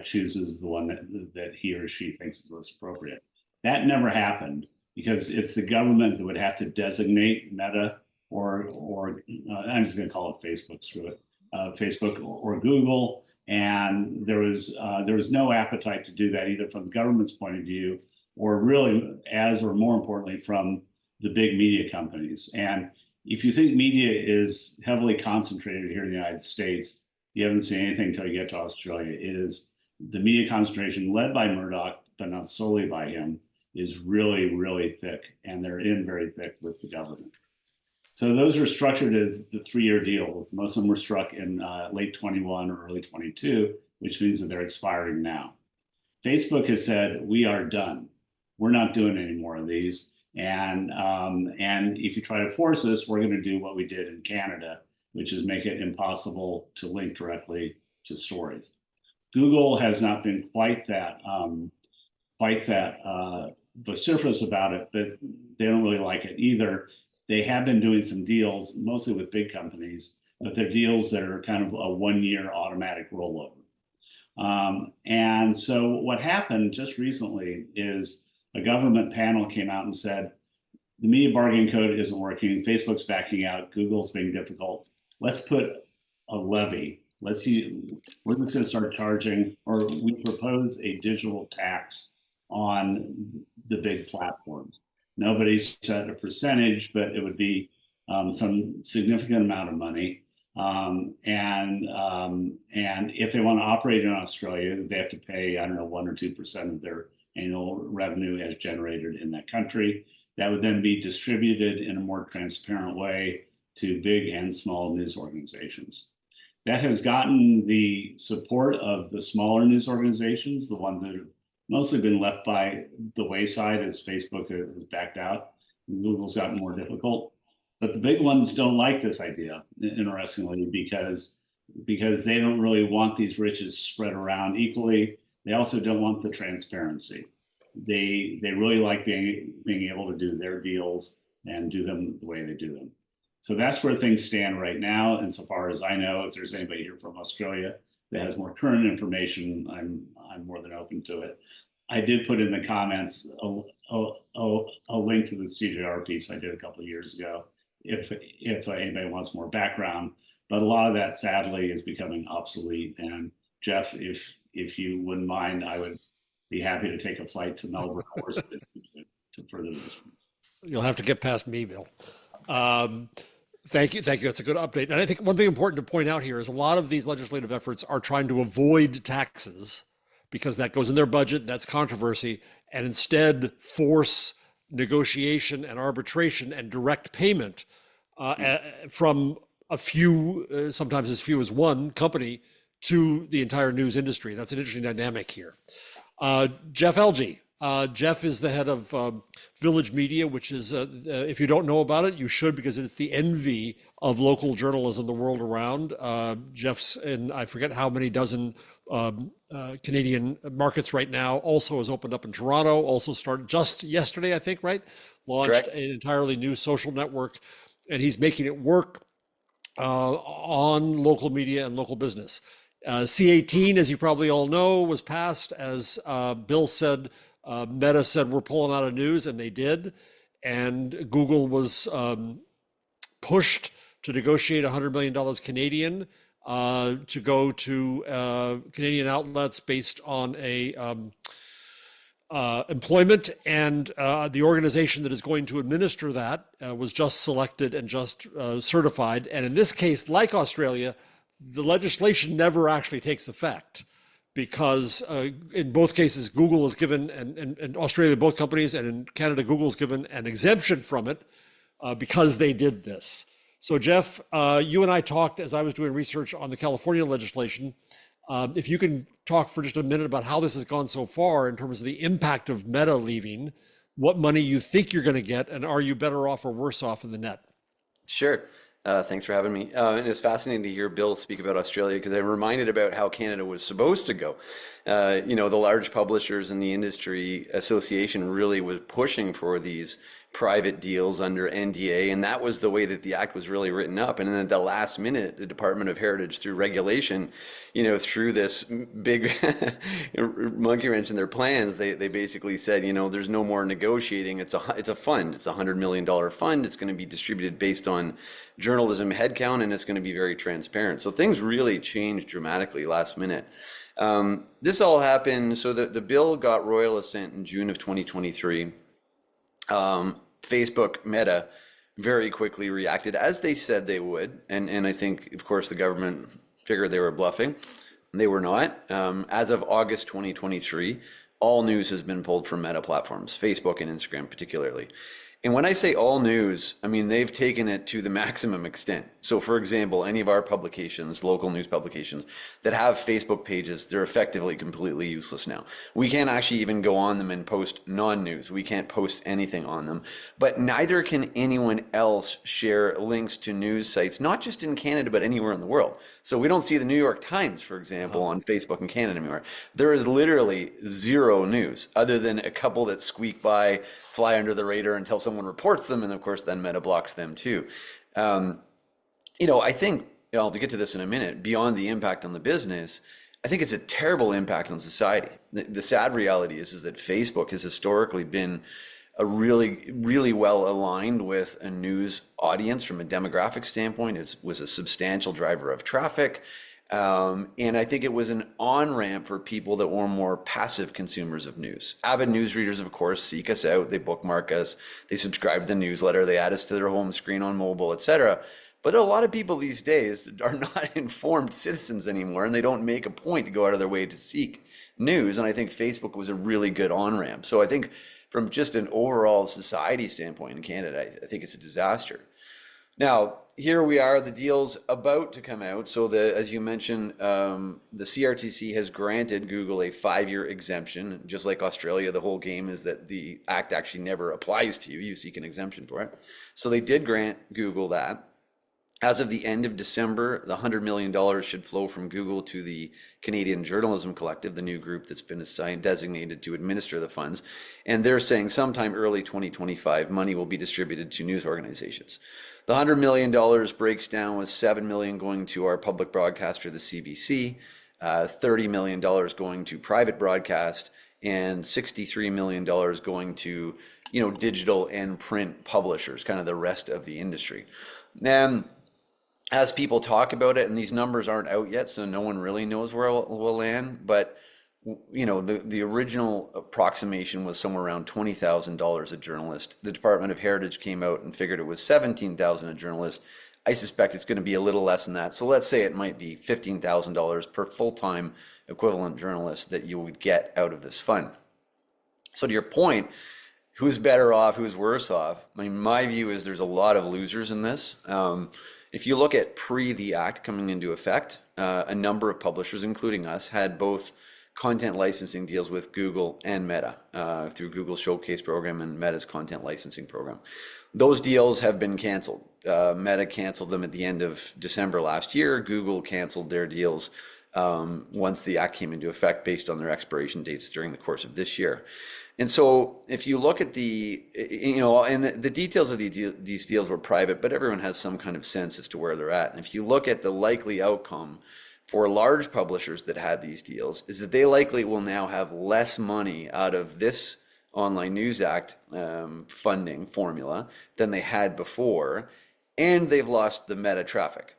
chooses the one that he or she thinks is most appropriate. That never happened because it's the government that would have to designate Meta or I'm just going to call it Facebook, screw it, Facebook or Google. And there was no appetite to do that either from the government's point of view or really or more importantly from the big media companies. And if you think media is heavily concentrated here in the United States, you haven't seen anything until you get to Australia. It is the media concentration led by Murdoch, but not solely by him, is really, really thick. And they're in very thick with the government. So those are structured as the 3-year deals. Most of them were struck in late 21 or early 22, which means that they're expiring now. Facebook has said, we are done. We're not doing any more of these. And if you try to force us, we're going to do what we did in Canada, which is make it impossible to link directly to stories. Google has not been quite that vociferous about it, but they don't really like it either. They have been doing some deals, mostly with big companies, but they're deals that are kind of a 1-year automatic rollover. And so what happened just recently is a government panel came out and said, the media bargaining code isn't working. Facebook's backing out. Google's being difficult. Let's put a levy. Let's see, we're just going to start charging, or we propose a digital tax on the big platforms. Nobody's set a percentage, but it would be some significant amount of money. And if they want to operate in Australia, they have to pay, I don't know, 1 or 2% of their annual revenue as generated in that country. That would then be distributed in a more transparent way to big and small news organizations. That has gotten the support of the smaller news organizations, the ones that have mostly been left by the wayside as Facebook has backed out. Google's gotten more difficult. But the big ones don't like this idea, interestingly, because they don't really want these riches spread around equally. They also don't want the transparency. They really like being able to do their deals and do them the way they do them. So that's where things stand right now. And so far as I know, if there's anybody here from Australia that has more current information, I'm more than open to it. I did put in the comments a link to the CJR piece I did a couple of years ago, if anybody wants more background. But a lot of that, sadly, is becoming obsolete. And Jeff, if you wouldn't mind, I would be happy to take a flight to Melbourne to further this. You'll have to get past me, Bill. Thank you. That's a good update. And I think one thing important to point out here is a lot of these legislative efforts are trying to avoid taxes because that goes in their budget, that's controversy, and instead force negotiation and arbitration and direct payment from a few, sometimes as few as one company, to the entire news industry. That's an interesting dynamic here. Jeff Elgie. Jeff is the head of Village Media, which is, if you don't know about it, you should, because it's the envy of local journalism the world around. Jeff's in, I forget how many dozen Canadian markets right now, also has opened up in Toronto, also started just yesterday, I think, right? Launched an entirely new social network, and he's making it work on local media and local business. C-18, as you probably all know, was passed, as Bill said. Meta said we're pulling out of news, and they did. and Google was pushed to negotiate $100 million Canadian to go to Canadian outlets based on a employment, and the organization that is going to administer that was just selected and just certified. And in this case, like Australia, the legislation never actually takes effect, because in both cases, Google is given, and in Australia, both companies, and in Canada, Google is given an exemption from it because they did this. So Jeff, you and I talked as I was doing research on the California legislation. If you can talk for just a minute about how this has gone so far in terms of the impact of Meta leaving, what money you think you're going to get, and are you better off or worse off in the net? Sure. Thanks for having me. And it's fascinating to hear Bill speak about Australia, because I'm reminded about how Canada was supposed to go. The large publishers and the industry association really was pushing for these private deals under NDA, and that was the way that the act was really written up. And then at the last minute, the Department of Heritage, through regulation, through this big monkey wrench in their plans, they basically said, there's no more negotiating. It's a fund. It's a $100 million fund. It's going to be distributed based on journalism headcount, and it's going to be very transparent. So things really changed dramatically last minute. This all happened. So the bill got royal assent in June of 2023. Facebook, Meta, very quickly reacted, as they said they would. And I think, of course, the government figured they were bluffing. They were not. As of August 2023, all news has been pulled from Meta platforms, Facebook and Instagram particularly. And when I say all news, I mean, they've taken it to the maximum extent. So for example, any of our publications, local news publications that have Facebook pages, they're effectively completely useless now. We can't actually even go on them and post non-news. We can't post anything on them, but neither can anyone else share links to news sites, not just in Canada, but anywhere in the world. So we don't see the New York Times, for example, on Facebook in Canada anymore. There is literally zero news other than a couple that squeak by, fly under the radar until someone reports them, and of course then Meta blocks them too. I think, I'll get to this in a minute, beyond the impact on the business, I think it's a terrible impact on society. The sad reality is that Facebook has historically been a really, really well aligned with a news audience from a demographic standpoint. It was a substantial driver of traffic. And I think it was an on-ramp for people that were more passive consumers of news. Avid news readers, of course, seek us out, they bookmark us, they subscribe to the newsletter, they add us to their home screen on mobile, etc. But a lot of people these days are not informed citizens anymore, and they don't make a point to go out of their way to seek news. And I think Facebook was a really good on-ramp. So I think from just an overall society standpoint in Canada, I think it's a disaster. Now, here we are, the deal's about to come out. So as you mentioned, the CRTC has granted Google a 5-year exemption. Just like Australia, the whole game is that the act actually never applies to you. You seek an exemption for it. So they did grant Google that. As of the end of December, the $100 million should flow from Google to the Canadian Journalism Collective, the new group that's been designated to administer the funds. And they're saying sometime early 2025, money will be distributed to news organizations. The $100 million breaks down with $7 million going to our public broadcaster, the CBC, $30 million going to private broadcast, and $63 million going to digital and print publishers, kind of the rest of the industry. And as people talk about it, and these numbers aren't out yet, so no one really knows where we'll land, but the original approximation was somewhere around $20,000 a journalist. The Department of Heritage came out and figured it was $17,000 a journalist. I suspect it's going to be a little less than that. So let's say it might be $15,000 per full-time equivalent journalist that you would get out of this fund. So to your point, who's better off, who's worse off? I mean, my view is there's a lot of losers in this. If you look at the act coming into effect, a number of publishers, including us, had both content licensing deals with Google and Meta through Google's Showcase program and Meta's content licensing program. Those deals have been canceled. Meta canceled them at the end of December last year. Google canceled their deals once the act came into effect based on their expiration dates during the course of this year. And so if you look at and the details of these deals were private, but everyone has some kind of sense as to where they're at. And if you look at the likely outcome for large publishers that had these deals, is that they likely will now have less money out of this Online News Act funding formula than they had before, and they've lost the meta traffic.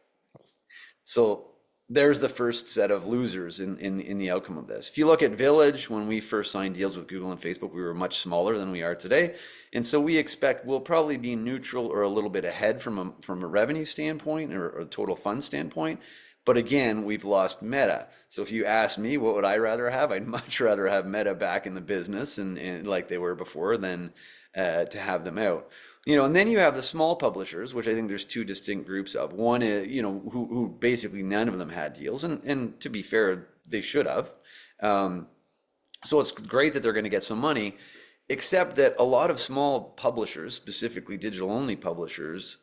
So there's the first set of losers in the outcome of this. If you look at Village, when we first signed deals with Google and Facebook, we were much smaller than we are today. And so we expect we'll probably be neutral or a little bit ahead from a revenue standpoint or a total fund standpoint. But again, we've lost Meta. So if you ask me, what would I rather have? I'd much rather have Meta back in the business and like they were before than to have them out. And then you have the small publishers, which I think there's two distinct groups of. One is, who basically none of them had deals, and to be fair, they should have. So it's great that they're going to get some money, except that a lot of small publishers, specifically digital-only publishers,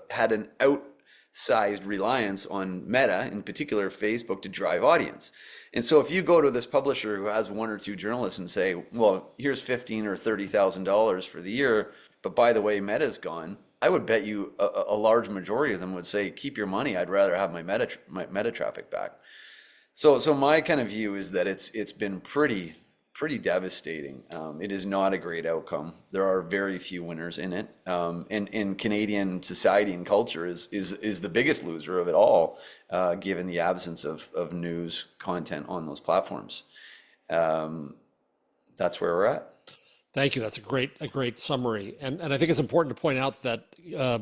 had an outsized reliance on Meta, in particular Facebook, to drive audience. And so if you go to this publisher who has one or two journalists and say, well, here's $15,000 or $30,000 for the year, but by the way, Meta's gone, I would bet you a large majority of them would say, keep your money. I'd rather have my meta traffic back. So my kind of view is that it's been pretty devastating. It is not a great outcome. There are very few winners in it. And Canadian society and culture is the biggest loser of it all, given the absence of news content on those platforms. That's where we're at. Thank you. That's a great summary. And I think it's important to point out that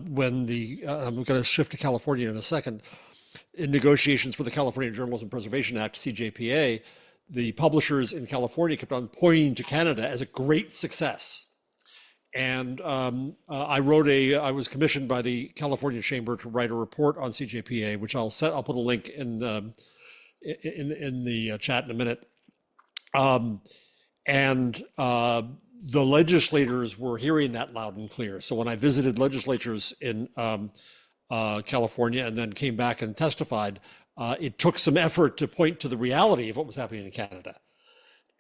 when I'm going to shift to California in a second, in negotiations for the California Journalism Preservation Act, CJPA, the publishers in California kept on pointing to Canada as a great success. And I was commissioned by the California Chamber to write a report on CJPA, which I'll put a link in the chat in a minute. The legislators were hearing that loud and clear. So when I visited legislatures in California and then came back and testified, it took some effort to point to the reality of what was happening in Canada.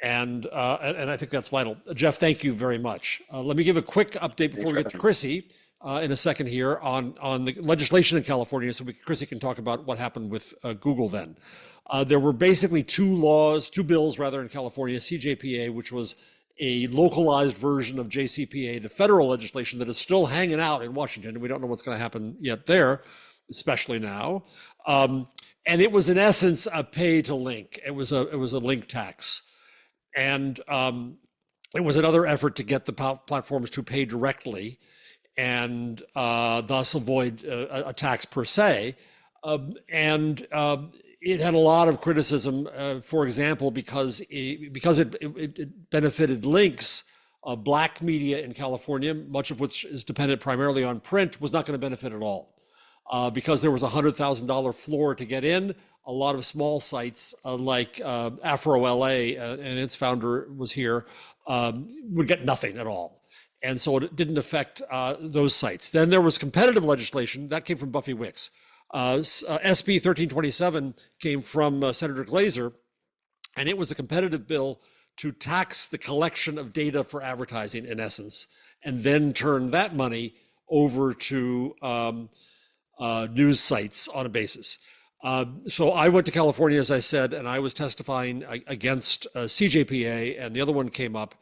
And I think that's vital. Jeff, thank you very much. Let me give a quick update before we get to Chrissy in a second here on the legislation in California, so Chrissy can talk about what happened with Google then. There were basically two bills in California, CJPA, which was a localized version of JCPA, the federal legislation that is still hanging out in Washington, and we don't know what's going to happen yet there, especially now. And it was in essence a pay to link. It was a link tax, and it was another effort to get the platforms to pay directly, and thus avoid a tax per se. It had a lot of criticism, for example, because it benefited links. Black media in California, much of which is dependent primarily on print, was not going to benefit at all. Because there was a $100,000 floor to get in, a lot of small sites like Afro LA and its founder was here, would get nothing at all. And so it didn't affect those sites. Then there was competitive legislation that came from Buffy Wicks. SB 1327 came from Senator Glazer, and it was a competitive bill to tax the collection of data for advertising, in essence, and then turn that money over to news sites on a basis. So I went to California, as I said, and I was testifying against CJPA, and the other one came up.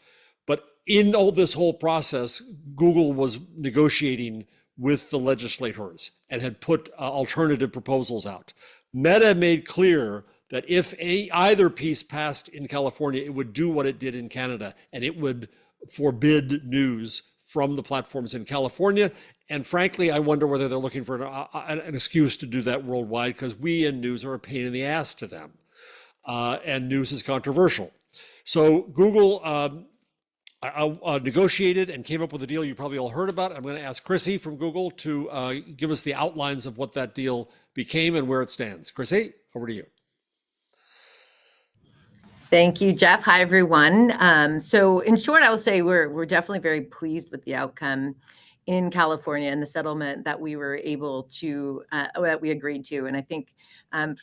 But in this whole process, Google was negotiating with the legislators and had put alternative proposals out. Meta made clear that if either piece passed in California, it would do what it did in Canada, and it would forbid news from the platforms in California. And frankly, I wonder whether they're looking for an excuse to do that worldwide, because we in news are a pain in the ass to them. And news is controversial. So Google negotiated and came up with a deal you probably all heard about. I'm going to ask Chrissy from Google to give us the outlines of what that deal became and where it stands. Chrissy, over to you. Thank you, Jeff. Hi, everyone. So in short, I will say we're definitely very pleased with the outcome in California and the settlement that we were able to, that we agreed to. And I think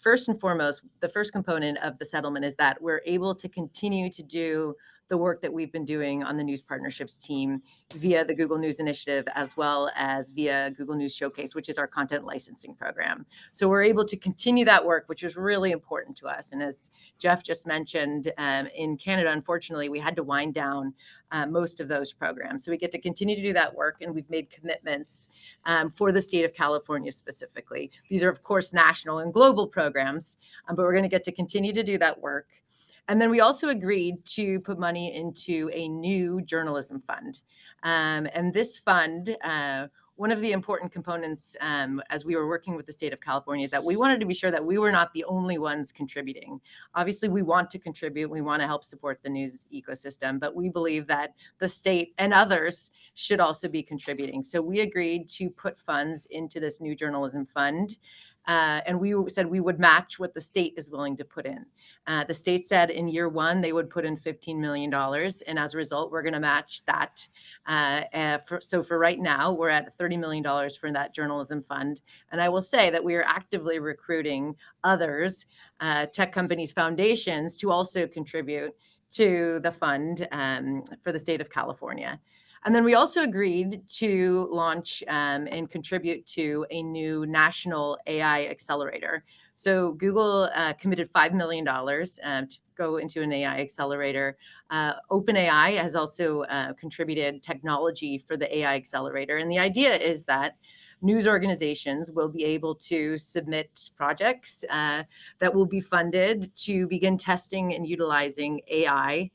first and foremost, the first component of the settlement is that we're able to continue to do the the work that we've been doing on the news partnerships team via the Google News Initiative, as well as via Google News Showcase, which is our content licensing program. So we're able to continue that work, which is really important to us. And as Jeff just mentioned, in Canada, unfortunately, we had to wind down most of those programs. So we get to continue to do that work, and we've made commitments for the state of California specifically. These are, of course, national and global programs, but we're going to get to continue to do that work. And then we also agreed to put money into a new journalism fund. And this fund, one of the important components as we were working with the state of California is that we wanted to be sure that we were not the only ones contributing. Obviously, we want to contribute. We want to help support the news ecosystem, but we believe that the state and others should also be contributing. So we agreed to put funds into this new journalism fund. And we said we would match what the state is willing to put in. The state said in year one, they would put in $15 million. And as a result, we're going to match that. So for right now, we're at $30 million for that journalism fund. And I will say that we are actively recruiting others, tech companies, foundations to also contribute to the fund for the state of California. And then we also agreed to launch and contribute to a new national AI accelerator. So Google committed $5 million to go into an AI accelerator. OpenAI has also contributed technology for the AI accelerator. And the idea is that news organizations will be able to submit projects that will be funded to begin testing and utilizing AI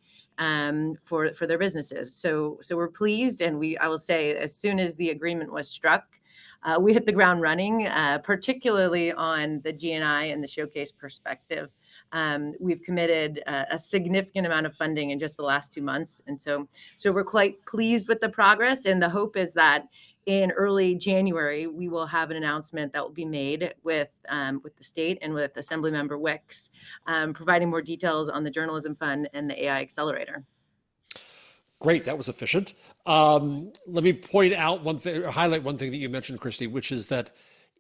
for their businesses. So we're pleased, and I will say, as soon as the agreement was struck, we hit the ground running, particularly on the GNI and the Showcase perspective. We've committed a significant amount of funding in just the last 2 months, and so we're quite pleased with the progress. And the hope is that in early January, we will have an announcement that will be made with the state and with Assemblymember Wicks, providing more details on the journalism fund and the AI accelerator. Great, that was efficient. Let me point out one thing, or highlight one thing that you mentioned, Christy, which is that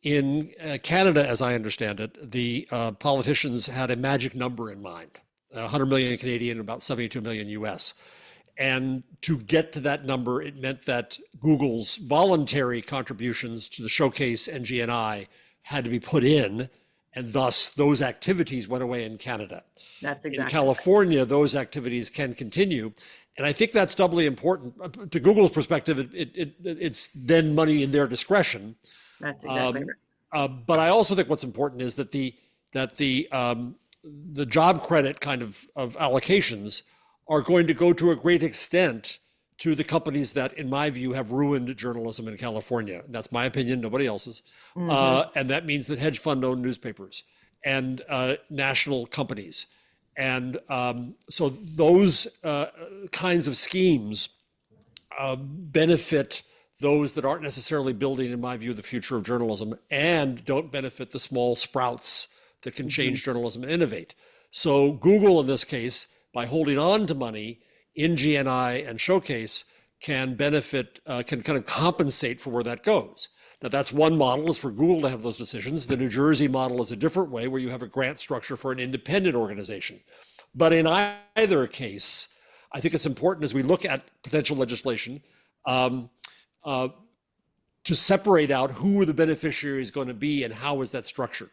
in Canada, as I understand it, the politicians had a magic number in mind, 100 million Canadian, about 72 million US. And to get to that number, it meant that Google's voluntary contributions to the Showcase and GNI had to be put in, and thus those activities went away in Canada. That's exactly in California, those activities can continue. And I think that's doubly important. To Google's perspective, it's then money in their discretion. That's exactly right. But I also think what's important is that the job credit kind of allocations are going to go to a great extent to the companies that, in my view, have ruined journalism in California. That's my opinion, nobody else's. And that means that hedge fund-owned newspapers and national companies. And so those kinds of schemes benefit those that aren't necessarily building, in my view, the future of journalism, and don't benefit the small sprouts that can change journalism and innovate. So Google, in this case, by holding on to money in GNI and Showcase, can benefit, can kind of compensate for where that goes. Now, that's one model, is for Google to have those decisions. The New Jersey model is a different way, where you have a grant structure for an independent organization. But in either case, I think it's important, as we look at potential legislation, to separate out who the beneficiary is going to be and how is that structured.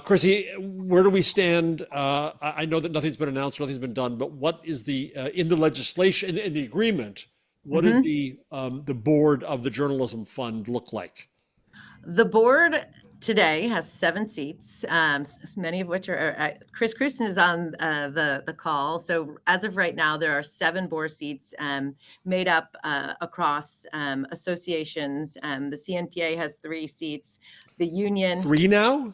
Chrissy, where do we stand? I know that nothing's been announced, nothing's been done, but what is the, in the legislation, in the agreement, what did the board of the journalism fund look like? The board today has 7 seats, many of which are, Chris Kruston is on the call. So as of right now, there are 7 board seats made up across associations. The CNPA has 3 seats. The union— 3 now?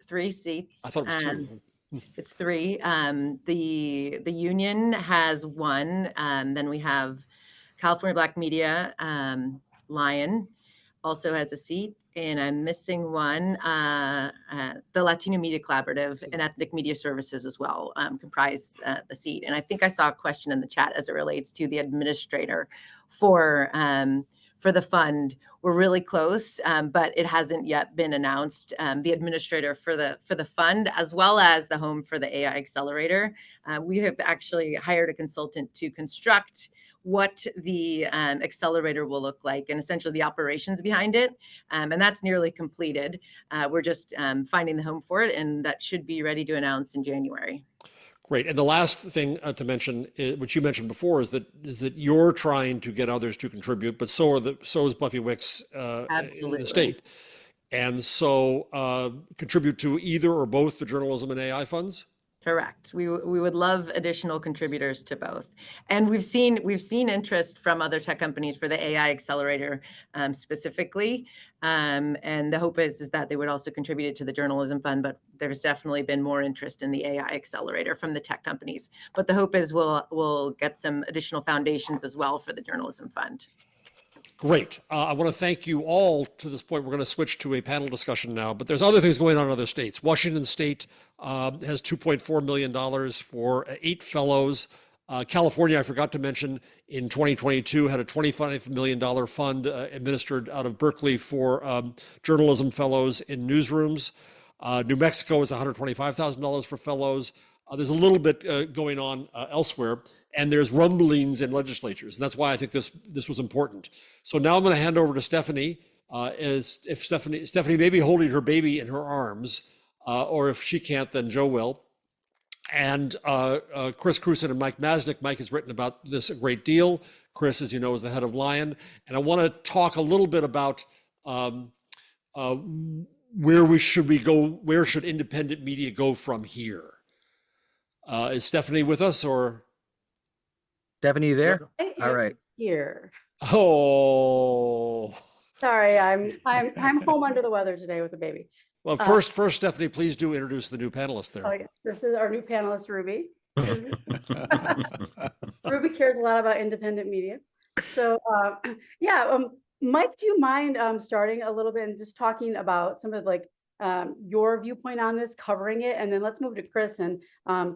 3 seats. I thought it was 2. It's 3. The union has 1. Then we have California Black Media, Lion also has a seat, and I'm missing one. The Latino Media Collaborative and Ethnic Media Services as well comprise the seat. And I think I saw a question in the chat as it relates to the administrator for for the fund. We're really close, but it hasn't yet been announced. The administrator for the fund, as well as the home for the AI accelerator, we have actually hired a consultant to construct what the accelerator will look like and essentially the operations behind it. And that's nearly completed. We're just finding the home for it, and that should be ready to announce in January. Great. And the last thing to mention, which you mentioned before, is that you're trying to get others to contribute, but so is Buffy Wicks in Absolutely. the state. And so contribute to either or both the journalism and AI funds? Correct. We would love additional contributors to both. And we've seen interest from other tech companies for the AI accelerator specifically. And the hope is that they would also contribute to the journalism fund, but there's definitely been more interest in the AI accelerator from the tech companies. But the hope is we'll get some additional foundations as well for the journalism fund. Great. I want to thank you all to this point. We're going to switch to a panel discussion now, but there's other things going on in other states. Washington State has $2.4 million for 8 fellows. California, I forgot to mention, in 2022 had a $25 million fund administered out of Berkeley for journalism fellows in newsrooms. New Mexico is $125,000 for fellows. There's a little bit going on elsewhere, and there's rumblings in legislatures, and that's why I think this was important. So now I'm going to hand over to Stephanie. If Stephanie may be holding her baby in her arms, or if she can't, then Joe will. And Chris Krusen and Mike Masnick. Mike has written about this a great deal. Chris, as you know, is the head of Lion, and I want to talk a little bit about where should we go? Where should independent media go from here? Is Stephanie with us, or? Stephanie, you there? I All am right. Here. Oh. Sorry, I'm home under the weather today with the baby. Well, first, Stephanie, please do introduce the new panelist there. Oh yes, this is our new panelist, Ruby. Ruby cares a lot about independent media. So Mike, do you mind starting a little bit and just talking about some of your viewpoint on this, covering it, and then let's move to Chris, and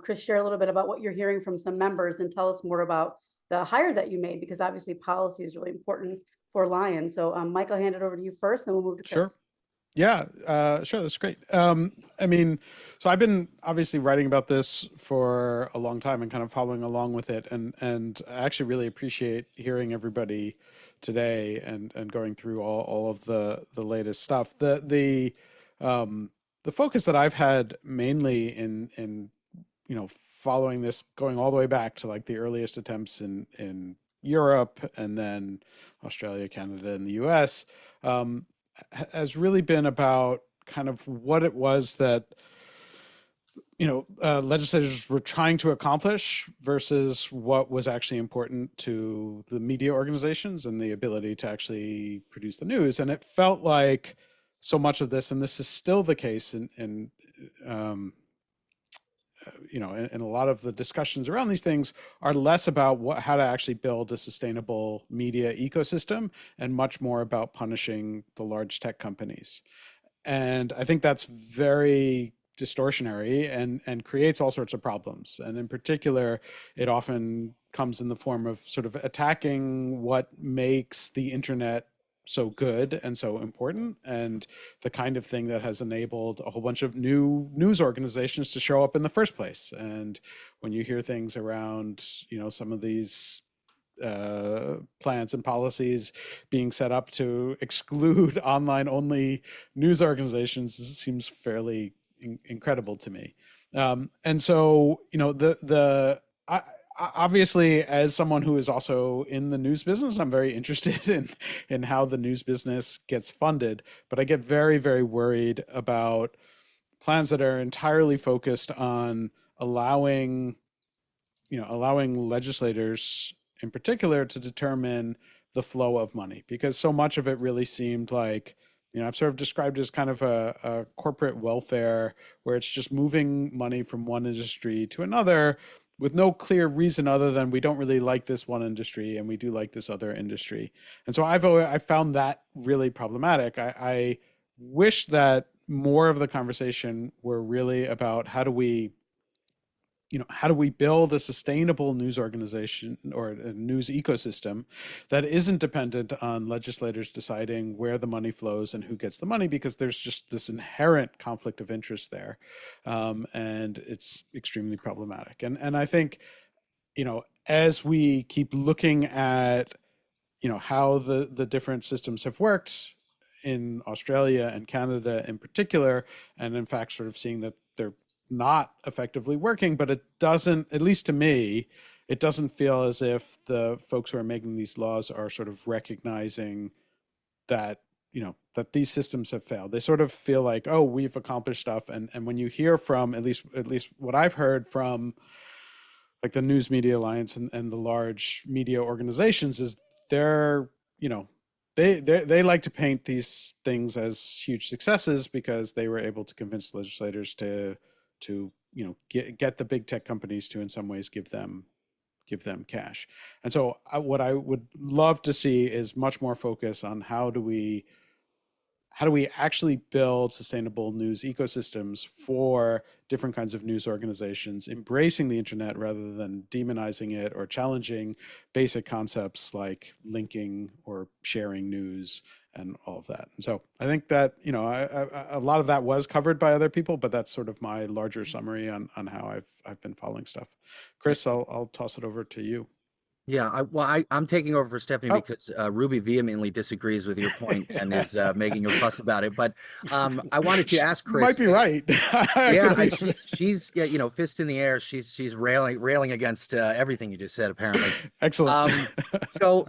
Chris, share a little bit about what you're hearing from some members and tell us more about the hire that you made, because obviously policy is really important for Lion. So Mike, I'll hand it over to you first, and we'll move to Chris. Sure. Yeah, sure. That's great. I mean, so I've been obviously writing about this for a long time and kind of following along with it. And I actually really appreciate hearing everybody today and going through all of the latest stuff. The focus that I've had mainly in following this, going all the way back to like the earliest attempts in Europe and then Australia, Canada, and the US, has really been about kind of what it was that legislators were trying to accomplish versus what was actually important to the media organizations and the ability to actually produce the news. And it felt like so much of this, and this is still the case in a lot of the discussions around these things, are less about how to actually build a sustainable media ecosystem and much more about punishing the large tech companies. And I think that's very distortionary and creates all sorts of problems. And in particular, it often comes in the form of sort of attacking what makes the internet so good and so important, and the kind of thing that has enabled a whole bunch of new news organizations to show up in the first place. And when you hear things around, some of these plans and policies being set up to exclude online only news organizations, it seems fairly incredible to me. And so, obviously, as someone who is also in the news business, I'm very interested in how the news business gets funded, but I get very, very worried about plans that are entirely focused on allowing legislators in particular to determine the flow of money, because so much of it really seemed like, I've sort of described it as kind of a corporate welfare where it's just moving money from one industry to another with no clear reason other than we don't really like this one industry and we do like this other industry. And so I found that really problematic. I wish that more of the conversation were really about how do we how do we build a sustainable news organization or a news ecosystem that isn't dependent on legislators deciding where the money flows and who gets the money, because there's just this inherent conflict of interest there. And it's extremely problematic. And I think, as we keep looking at, how the different systems have worked in Australia and Canada in particular, and in fact, sort of seeing that they're not effectively working, but it doesn't, at least to me, it doesn't feel as if the folks who are making these laws are sort of recognizing that, that these systems have failed. They sort of feel like, oh, we've accomplished stuff. And when you hear from, at least what I've heard from like the News Media Alliance and the large media organizations, is they're, they like to paint these things as huge successes because they were able to convince legislators to get the big tech companies to in some ways give them cash. And so what I would love to see is much more focus on how do we actually build sustainable news ecosystems for different kinds of news organizations, embracing the internet rather than demonizing it or challenging basic concepts like linking or sharing news and all of that. And so I think that, a lot of that was covered by other people, but that's sort of my larger summary on how I've been following stuff. Chris, I'll toss it over to you. Yeah, I'm taking over for Stephanie Oh. because Ruby vehemently disagrees with your point and is making a fuss about it. But I wanted to ask Chris. Might be right. Yeah, she's fist in the air. She's railing against everything you just said, apparently. Excellent.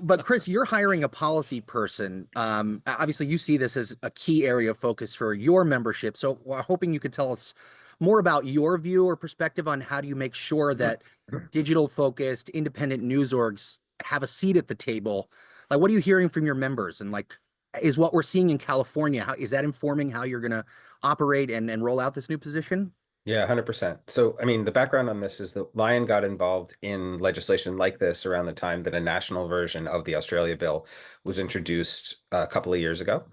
But Chris, you're hiring a policy person. Obviously, you see this as a key area of focus for your membership. So we're hoping you could tell us more about your view or perspective on how do you make sure that digital focused independent news orgs have a seat at the table. Like, what are you hearing from your members? And like, is what we're seeing in California, is that informing how you're going to operate and roll out this new position? Yeah, 100%. So, I mean, the background on this is that Lion got involved in legislation like this around the time that a national version of the Australia bill was introduced a couple of years ago.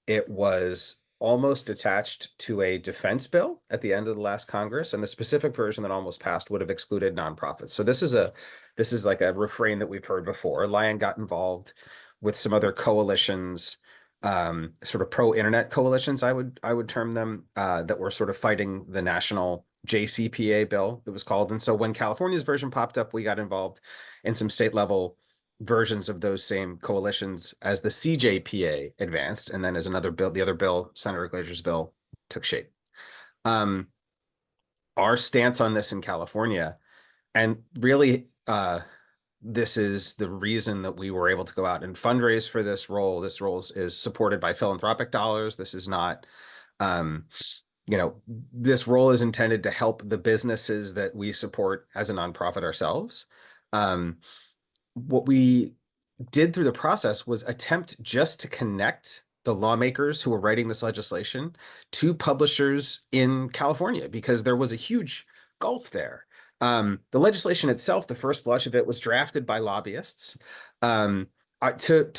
It was almost attached to a defense bill at the end of the last Congress, and the specific version that almost passed would have excluded nonprofits. So this is like a refrain that we've heard before. Lion got involved with some other coalitions, sort of pro-internet coalitions, I would term them, that were sort of fighting the national JCPA bill, it was called. And so when California's version popped up, we got involved in some state level versions of those same coalitions as the CJPA advanced, and then as another bill, the other bill, Senator Glazer's bill, took shape. Our stance on this in California, and really this is the reason that we were able to go out and fundraise for this role. This role is supported by philanthropic dollars. This is not, this role is intended to help the businesses that we support as a nonprofit ourselves. What we did through the process was attempt just to connect the lawmakers who were writing this legislation to publishers in California, because there was a huge gulf there. The legislation itself, the first blush of it, was drafted by lobbyists. To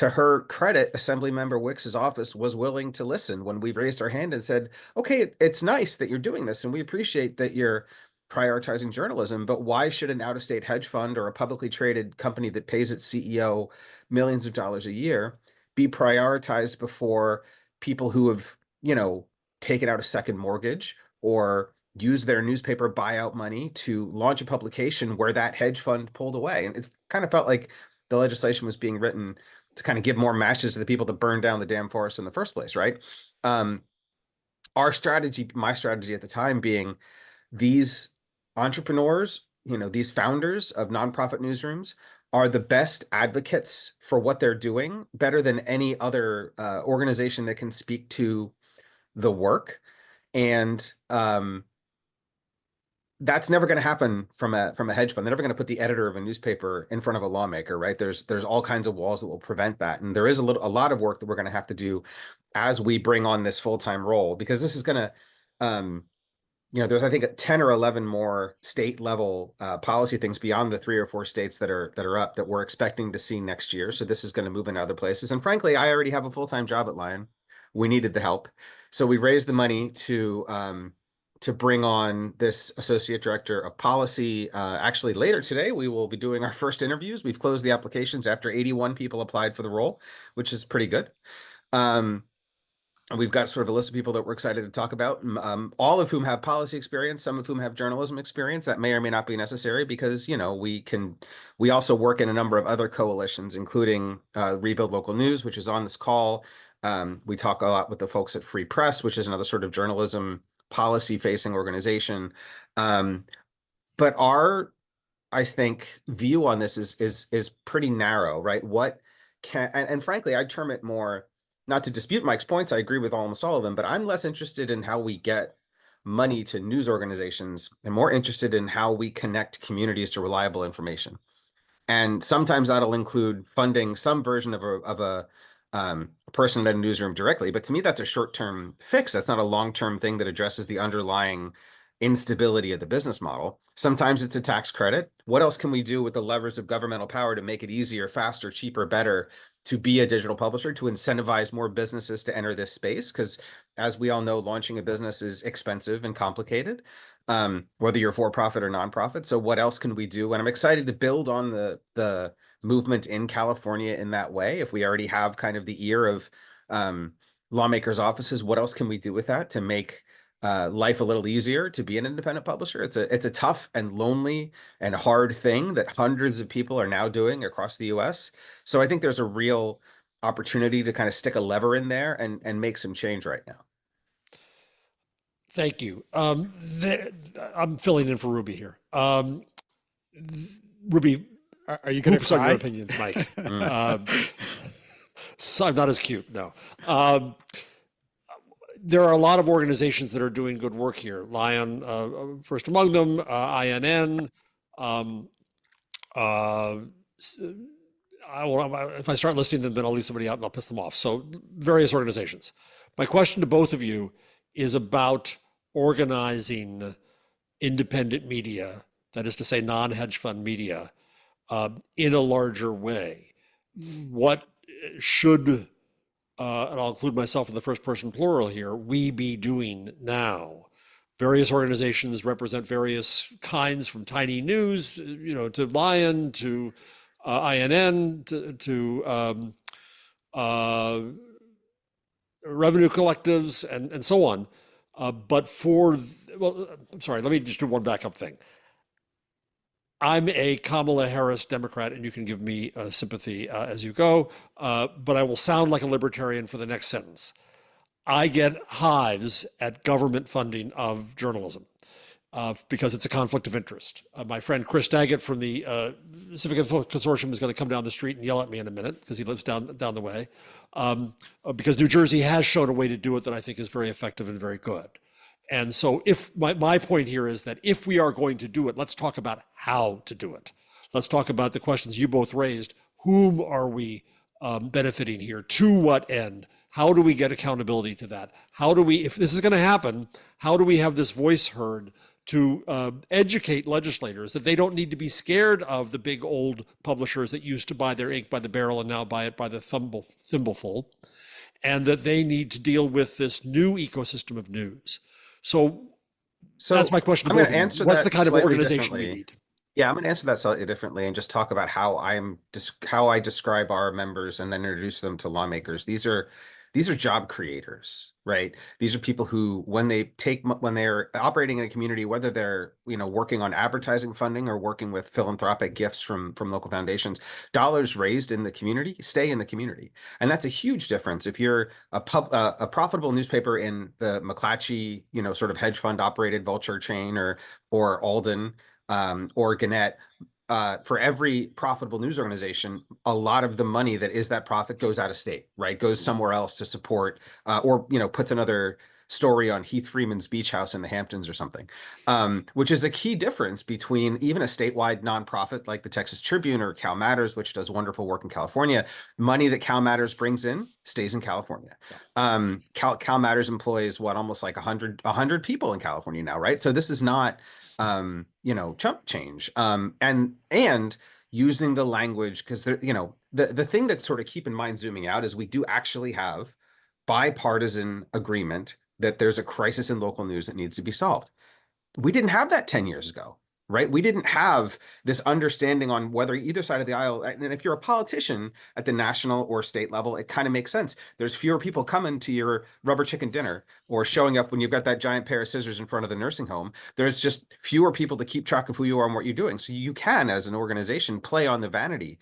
her credit, Assemblymember Wicks's office was willing to listen when we raised our hand and said, okay, it's nice that you're doing this, and we appreciate that you're prioritizing journalism, but why should an out-of-state hedge fund or a publicly traded company that pays its CEO millions of dollars a year be prioritized before people who have, taken out a second mortgage or use their newspaper buyout money to launch a publication where that hedge fund pulled away? And it kind of felt like the legislation was being written to kind of give more matches to the people that burned down the damn forest in the first place, right? Our strategy, my strategy at the time being, these entrepreneurs, these founders of nonprofit newsrooms are the best advocates for what they're doing, better than any other organization that can speak to the work. And that's never going to happen from a hedge fund. They're never going to put the editor of a newspaper in front of a lawmaker, right? There's all kinds of walls that will prevent that. And there is a lot of work that we're going to have to do as we bring on this full-time role, because this is going to, there's, I think, 10 or 11 more state level policy things beyond the 3 or 4 states that are up that we're expecting to see next year. So this is going to move into other places. And frankly, I already have a full-time job at Lion. We needed the help. So we raised the money to to bring on this associate director of policy. Actually, later today, we will be doing our first interviews. We've closed the applications after 81 people applied for the role, which is pretty good. And we've got sort of a list of people that we're excited to talk about, all of whom have policy experience, some of whom have journalism experience. That may or may not be necessary because, you know, we also work in a number of other coalitions, including Rebuild Local News, which is on this call. We talk a lot with the folks at Free Press, which is another sort of journalism policy facing organization. But our, I think, view on this is pretty narrow, right? What can, and frankly, I'd term it more, not to dispute Mike's points, I agree with almost all of them, but I'm less interested in how we get money to news organizations and more interested in how we connect communities to reliable information. And sometimes that'll include funding some version of a person at a newsroom directly. But to me, that's a short-term fix. That's not a long-term thing that addresses the underlying instability of the business model. Sometimes it's a tax credit. What else can we do with the levers of governmental power to make it easier, faster, cheaper, better to be a digital publisher, to incentivize more businesses to enter this space? Because as we all know, launching a business is expensive and complicated, whether you're for-profit or nonprofit. So what else can we do? And I'm excited to build on the movement in California in that way. If we already have kind of the ear of lawmakers' offices, what else can we do with that to make life a little easier to be an independent publisher? It's a tough and lonely and hard thing that hundreds of people are now doing across the US. So I think there's a real opportunity to kind of stick a lever in there and make some change right now. Thank you. I'm filling in for Ruby here. Ruby, are you going to hoops on cry? your opinions, Mike? So I'm not as cute, no. There are a lot of organizations that are doing good work here. Lion, first among them, INN. If I start listing them, then I'll leave somebody out and I'll piss them off. So various organizations. My question to both of you is about organizing independent media, that is to say non-hedge fund media, in a larger way. What should, and I'll include myself in the first person plural here, we be doing now? Various organizations represent various kinds, from tiny news, to Lion, to INN, to revenue collectives, and so on. But I'm sorry, let me just do one backup thing. I'm a Kamala Harris Democrat, and you can give me sympathy as you go, but I will sound like a libertarian for the next sentence. I get hives at government funding of journalism because it's a conflict of interest. My friend Chris Daggett from the Civic Consortium is going to come down the street and yell at me in a minute because he lives down the way, because New Jersey has shown a way to do it that I think is very effective and very good. And so if my point here is that if we are going to do it, let's talk about how to do it. Let's talk about the questions you both raised. Whom are we benefiting here? To what end? How do we get accountability to that? How do we, if this is going to happen, how do we have this voice heard to educate legislators that they don't need to be scared of the big old publishers that used to buy their ink by the barrel and now buy it by the thimbleful, and that they need to deal with this new ecosystem of news? So that's my question to both of you. What's the kind of organization we need? Yeah, I'm going to answer that slightly differently and just talk about how I describe our members and then introduce them to lawmakers. These are job creators, right? These are people who, when they're operating in a community, whether they're working on advertising funding or working with philanthropic gifts from local foundations, dollars raised in the community stay in the community, and that's a huge difference. If you're a profitable newspaper in the McClatchy, sort of hedge fund operated Vulture chain, or Alden, or Gannett. For every profitable news organization, a lot of the money that is that profit goes out of state, right? Goes somewhere else to support, or puts another story on Heath Freeman's beach house in the Hamptons or something, which is a key difference between even a statewide nonprofit like the Texas Tribune or Cal Matters, which does wonderful work in California. Money that Cal Matters brings in stays in California. Cal Matters employs almost like 100 people in California now, right? So this is not chump change, and using the language, because the thing to sort of keep in mind zooming out is we do actually have bipartisan agreement that there's a crisis in local news that needs to be solved. We didn't have that 10 years ago, right? We didn't have this understanding on whether either side of the aisle. And if you're a politician at the national or state level, it kind of makes sense. There's fewer people coming to your rubber chicken dinner or showing up when you've got that giant pair of scissors in front of the nursing home. There's just fewer people to keep track of who you are and what you're doing. So you can, as an organization, play on the vanity,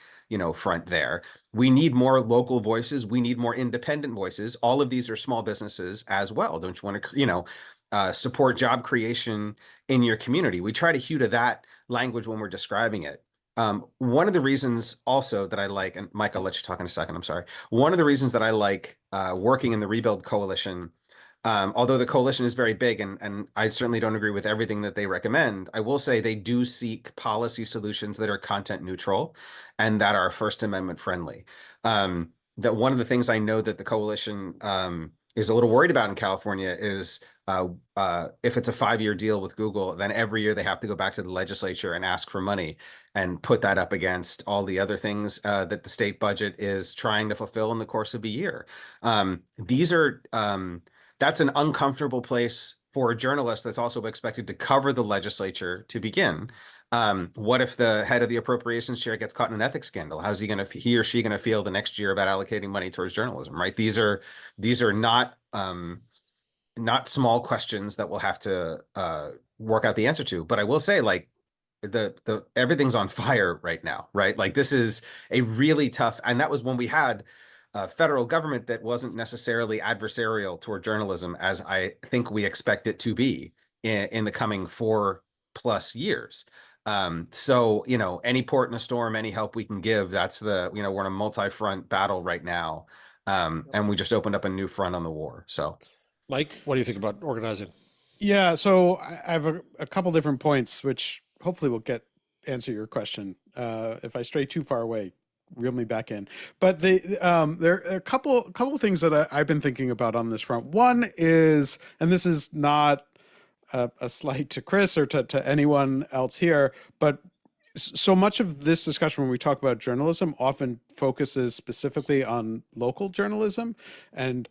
front there. We need more local voices. We need more independent voices. All of these are small businesses as well. Don't you want to, support job creation in your community? We try to hew to that language when we're describing it. One of the reasons also that I like, and Mike, I'll let you talk in a second, I'm sorry. One of the reasons that I like working in the Rebuild Coalition, although the coalition is very big and I certainly don't agree with everything that they recommend, I will say they do seek policy solutions that are content neutral and that are First Amendment friendly. That one of the things I know that the coalition is a little worried about in California is if it's a 5-year deal with Google, then every year they have to go back to the legislature and ask for money and put that up against all the other things that the state budget is trying to fulfill in the course of a year. That's an uncomfortable place for a journalist that's also expected to cover the legislature to begin. What if the head of the appropriations chair gets caught in an ethics scandal? How's he or she going to feel the next year about allocating money towards journalism, right? These are not small questions that we'll have to work out the answer to. But I will say, like, the everything's on fire right now, right? Like, this is a really tough, and that was when we had a federal government that wasn't necessarily adversarial toward journalism as I think we expect it to be in the coming 4+ years. So, any port in a storm, any help we can give, that's we're in a multi-front battle right now. And we just opened up a new front on the war. So, Mike, what do you think about organizing? Yeah, so I have a couple different points, which hopefully will answer your question. If I stray too far away, reel me back in. But there are a couple things that I've been thinking about on this front. One is, and this is not a slight to Chris or to anyone else here, but so much of this discussion when we talk about journalism often focuses specifically on local journalism. And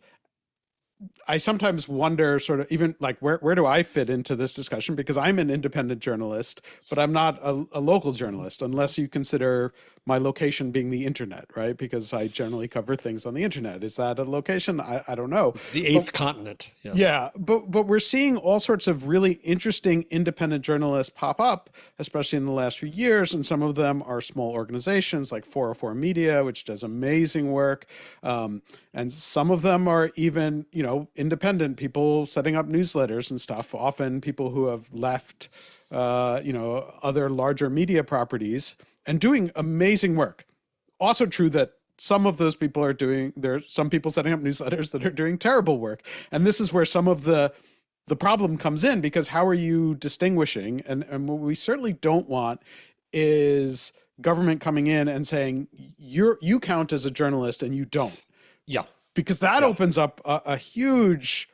I sometimes wonder sort of even like where do I fit into this discussion? Because I'm an independent journalist, but I'm not a local journalist unless you consider my location being the internet, right? Because I generally cover things on the internet. Is that a location? I don't know. It's the eighth continent. Yes. Yeah, but we're seeing all sorts of really interesting independent journalists pop up, especially in the last few years. And some of them are small organizations like 404 Media, which does amazing work. And some of them are even, independent people setting up newsletters and stuff, often people who have left, other larger media properties and doing amazing work. Also true that some of those people there's some people setting up newsletters that are doing terrible work. And this is where some of the problem comes in, because how are you distinguishing? And what we certainly don't want is government coming in and saying, you count as a journalist and you don't. Yeah. Because that opens up a huge,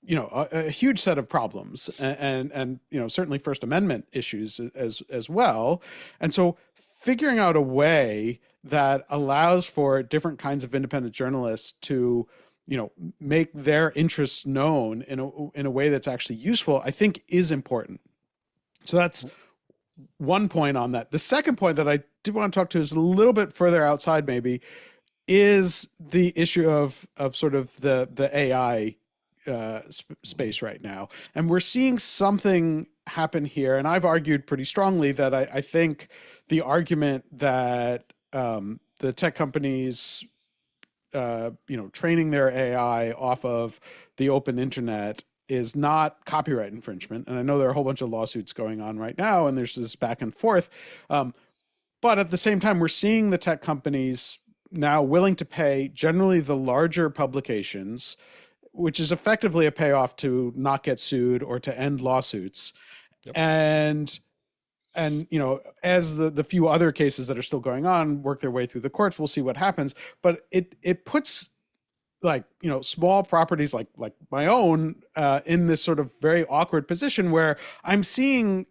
a huge set of problems and certainly First Amendment issues as well. And so figuring out a way that allows for different kinds of independent journalists to, make their interests known in a way that's actually useful, I think is important. So that's one point on that. The second point that I did want to talk to is a little bit further outside maybe, is the issue of sort of the AI space right now. And we're seeing something happen here. And I've argued pretty strongly that I think the argument that the tech companies, training their AI off of the open internet is not copyright infringement. And I know there are a whole bunch of lawsuits going on right now, and there's this back and forth. But at the same time, we're seeing the tech companies now willing to pay generally the larger publications, which is effectively a payoff to not get sued or to end lawsuits. Yep. And as the few other cases that are still going on work their way through the courts, we'll see what happens. But it puts small properties like my own in this sort of very awkward position where I'm seeing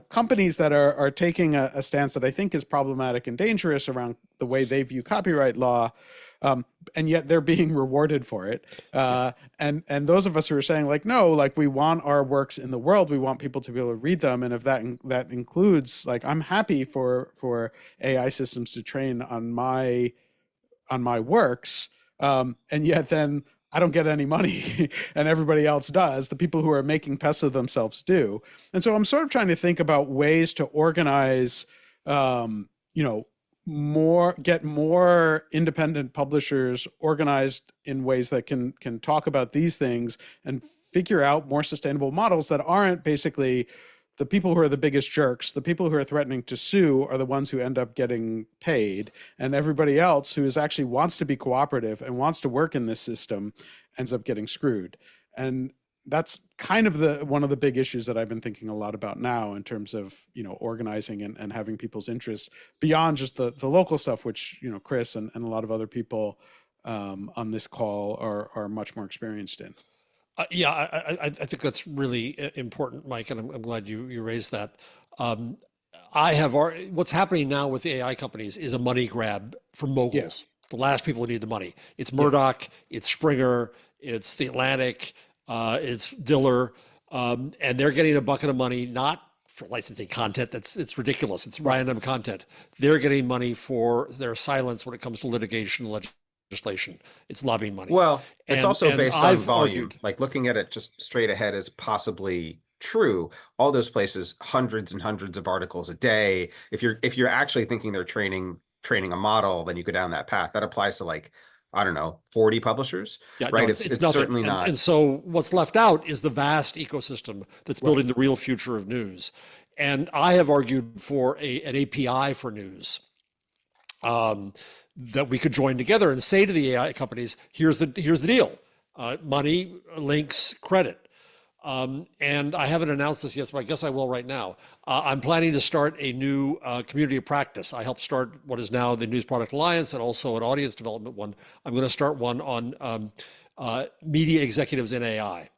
companies that are taking a stance that I think is problematic and dangerous around the way they view copyright law, And yet they're being rewarded for it. And those of us who are saying like, no, like we want our works in the world, we want people to be able to read them. And if that includes, like, I'm happy for AI systems to train on my works. And yet then I don't get any money and everybody else does. The people who are making pests of themselves do. And so I'm sort of trying to think about ways to organize, get more independent publishers organized in ways that can talk about these things and figure out more sustainable models that aren't basically the people who are the biggest jerks. The people who are threatening to sue are the ones who end up getting paid, and everybody else who actually wants to be cooperative and wants to work in this system ends up getting screwed. And that's kind of one of the big issues that I've been thinking a lot about now in terms of, organizing and having people's interests beyond just the local stuff, which, Chris and a lot of other people on this call are much more experienced in. Yeah, I think that's really important, Mike, and I'm glad you raised that. What's happening now with the AI companies is a money grab for moguls. Yes. The last people who need the money. It's Murdoch, it's Springer, it's The Atlantic, it's Diller, and they're getting a bucket of money, not for licensing content. It's ridiculous. It's random content. They're getting money for their silence when it comes to litigation and legislation. It's lobbying money. Well, it's also based on I've volume. argued, like looking at it just straight ahead is possibly true. All those places, hundreds and hundreds of articles a day. If you're actually thinking they're training a model, then you go down that path. That applies to, like, I don't know, 40 publishers, yeah, right? no, it's nothing. certainly not. And so what's left out is the vast ecosystem that's building the real future of news. And I have argued for an API for news that we could join together and say to the AI companies, here's the deal, money, links, credit. And I haven't announced this yet, but I guess I will right now. I'm planning to start a new community of practice. I helped start what is now the News Product Alliance and also an audience development one. I'm going to start one on media executives in AI,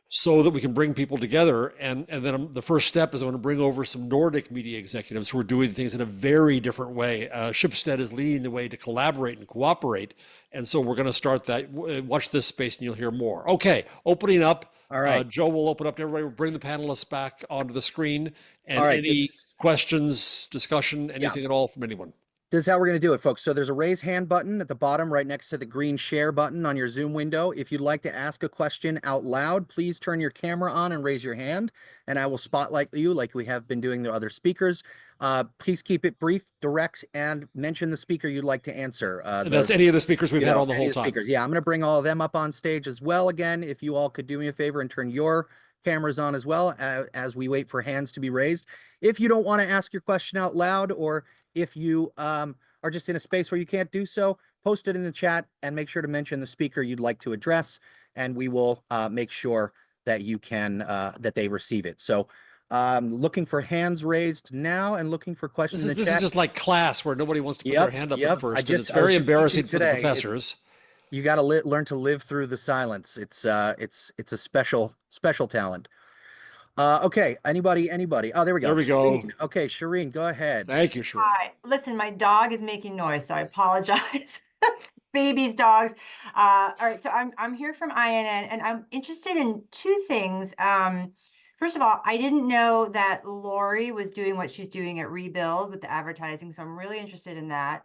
so that we can bring people together. And then the first step is I'm going to bring over some Nordic media executives who are doing things in a very different way. Schibsted is leading the way to collaborate and cooperate. And so we're going to start that. Watch this space and you'll hear more. Okay, opening up. All right. Joe will open up to everybody. We'll bring the panelists back onto the screen. And All right, any questions, discussion, anything at all from anyone? This is how we're going to do it, folks. So there's a raise hand button at the bottom right next to the green share button on your Zoom window. If you'd like to ask a question out loud, please turn your camera on and raise your hand, and I will spotlight you like we have been doing the other speakers. Please keep it brief, direct, and mention the speaker you'd like to answer. That's any of the speakers we've had on the whole time. Yeah, I'm going to bring all of them up on stage as well. Again, if you all could do me a favor and turn your cameras on as well as we wait for hands to be raised. If you don't want to ask your question out loud, or if you are just in a space where you can't do so, post it in the chat and make sure to mention the speaker you'd like to address, and we will make sure that you can that they receive it. So looking for hands raised now and looking for questions in the chat. This is just like class where nobody wants to put their hand up at first. And it's very embarrassing for the professors. You got to learn to live through the silence. It's a special talent. Okay, anybody? Oh, there we go. There we go. Shireen. Okay, Shireen, go ahead. Thank you, Shireen. Hi. Listen, my dog is making noise, so I apologize. Babies, dogs. All right, so I'm here from INN, and I'm interested in two things. First of all, I didn't know that Lori was doing what she's doing at Rebuild with the advertising, so I'm really interested in that.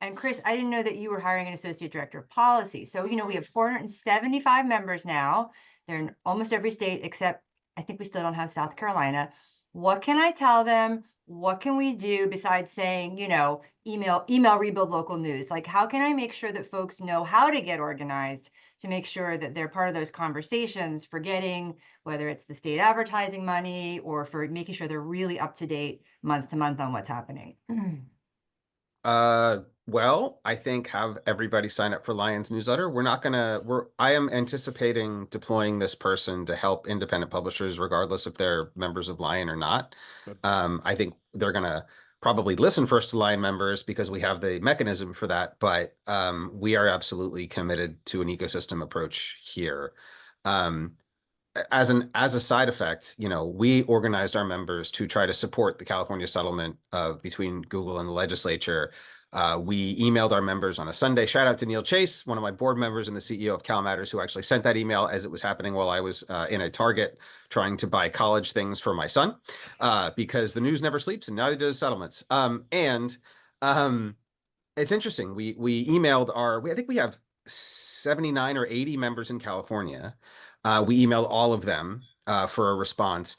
And Chris, I didn't know that you were hiring an associate director of policy. So, we have 475 members now. They're in almost every state, except I think we still don't have South Carolina. What can I tell them? What can we do besides saying, email Rebuild local news? Like, how can I make sure that folks know how to get organized to make sure that they're part of those conversations for getting, whether it's the state advertising money or for making sure they're really up to date month to month on what's happening? Well, I think have everybody sign up for Lion's newsletter. I am anticipating deploying this person to help independent publishers, regardless if they're members of Lion or not. I think they're gonna probably listen first to Lion members because we have the mechanism for that, but we are absolutely committed to an ecosystem approach here. as a side effect, we organized our members to try to support the California settlement between Google and the legislature. We emailed our members on a Sunday. Shout out to Neil Chase, one of my board members and the CEO of Cal Matters, who actually sent that email as it was happening while I was in a Target trying to buy college things for my son, because the news never sleeps and neither does settlements. It's interesting. We emailed I think we have 79 or 80 members in California. We emailed all of them for a response.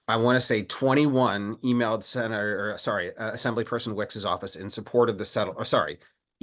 I want to say 21 emailed Assemblyperson Wicks's office in support of the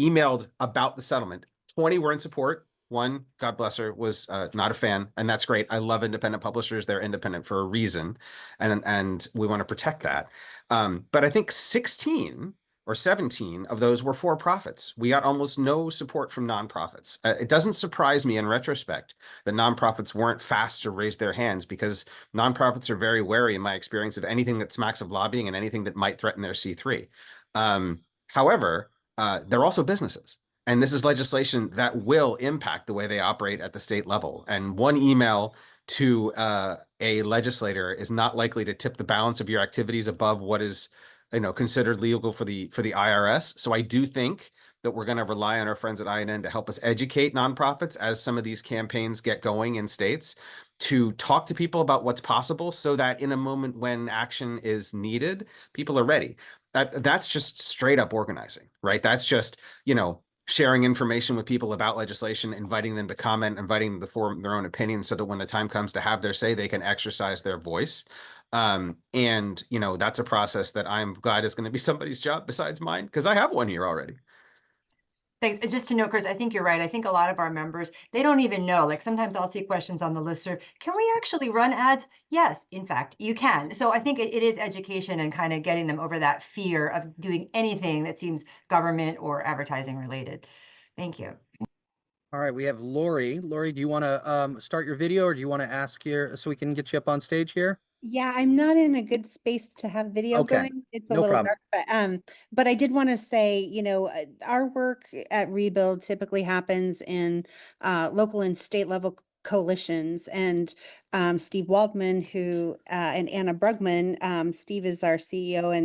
emailed about the settlement. 20 were in support. One, God bless her, was not a fan, and that's great. I love independent publishers. They're independent for a reason, and we want to protect that. But I think 16 or 17 of those were for-profits. We got almost no support from nonprofits. It doesn't surprise me in retrospect that nonprofits weren't fast to raise their hands, because nonprofits are very wary, in my experience, of anything that smacks of lobbying and anything that might threaten their C3. However, they're also businesses. And this is legislation that will impact the way they operate at the state level. And one email to a legislator is not likely to tip the balance of your activities above what is considered legal for the IRS. So I do think that we're going to rely on our friends at INN to help us educate nonprofits as some of these campaigns get going in states, to talk to people about what's possible, so that in a moment when action is needed, people are ready. That's just straight up organizing, right? That's just, sharing information with people about legislation, inviting them to comment, inviting them to form their own opinion, so that when the time comes to have their say, they can exercise their voice. That's a process that I'm glad is going to be somebody's job besides mine, because I have one here already. Thanks. Just to know, Chris, I think you're right. I think a lot of our members, they don't even know. Like, sometimes I'll see questions on the listserv. Can we actually run ads? Yes, in fact, you can. So I think it is education and kind of getting them over that fear of doing anything that seems government or advertising related. Thank you. All right, we have Lori. Lori, do you want to start your video, or do you want to ask here so we can get you up on stage here? Yeah, I'm not in a good space to have video Okay, going. It's a no little problem. dark, but I did want to say, our work at Rebuild typically happens in local and state level coalitions, and Steve Waldman, who and Anna Brugman, Steve is our CEO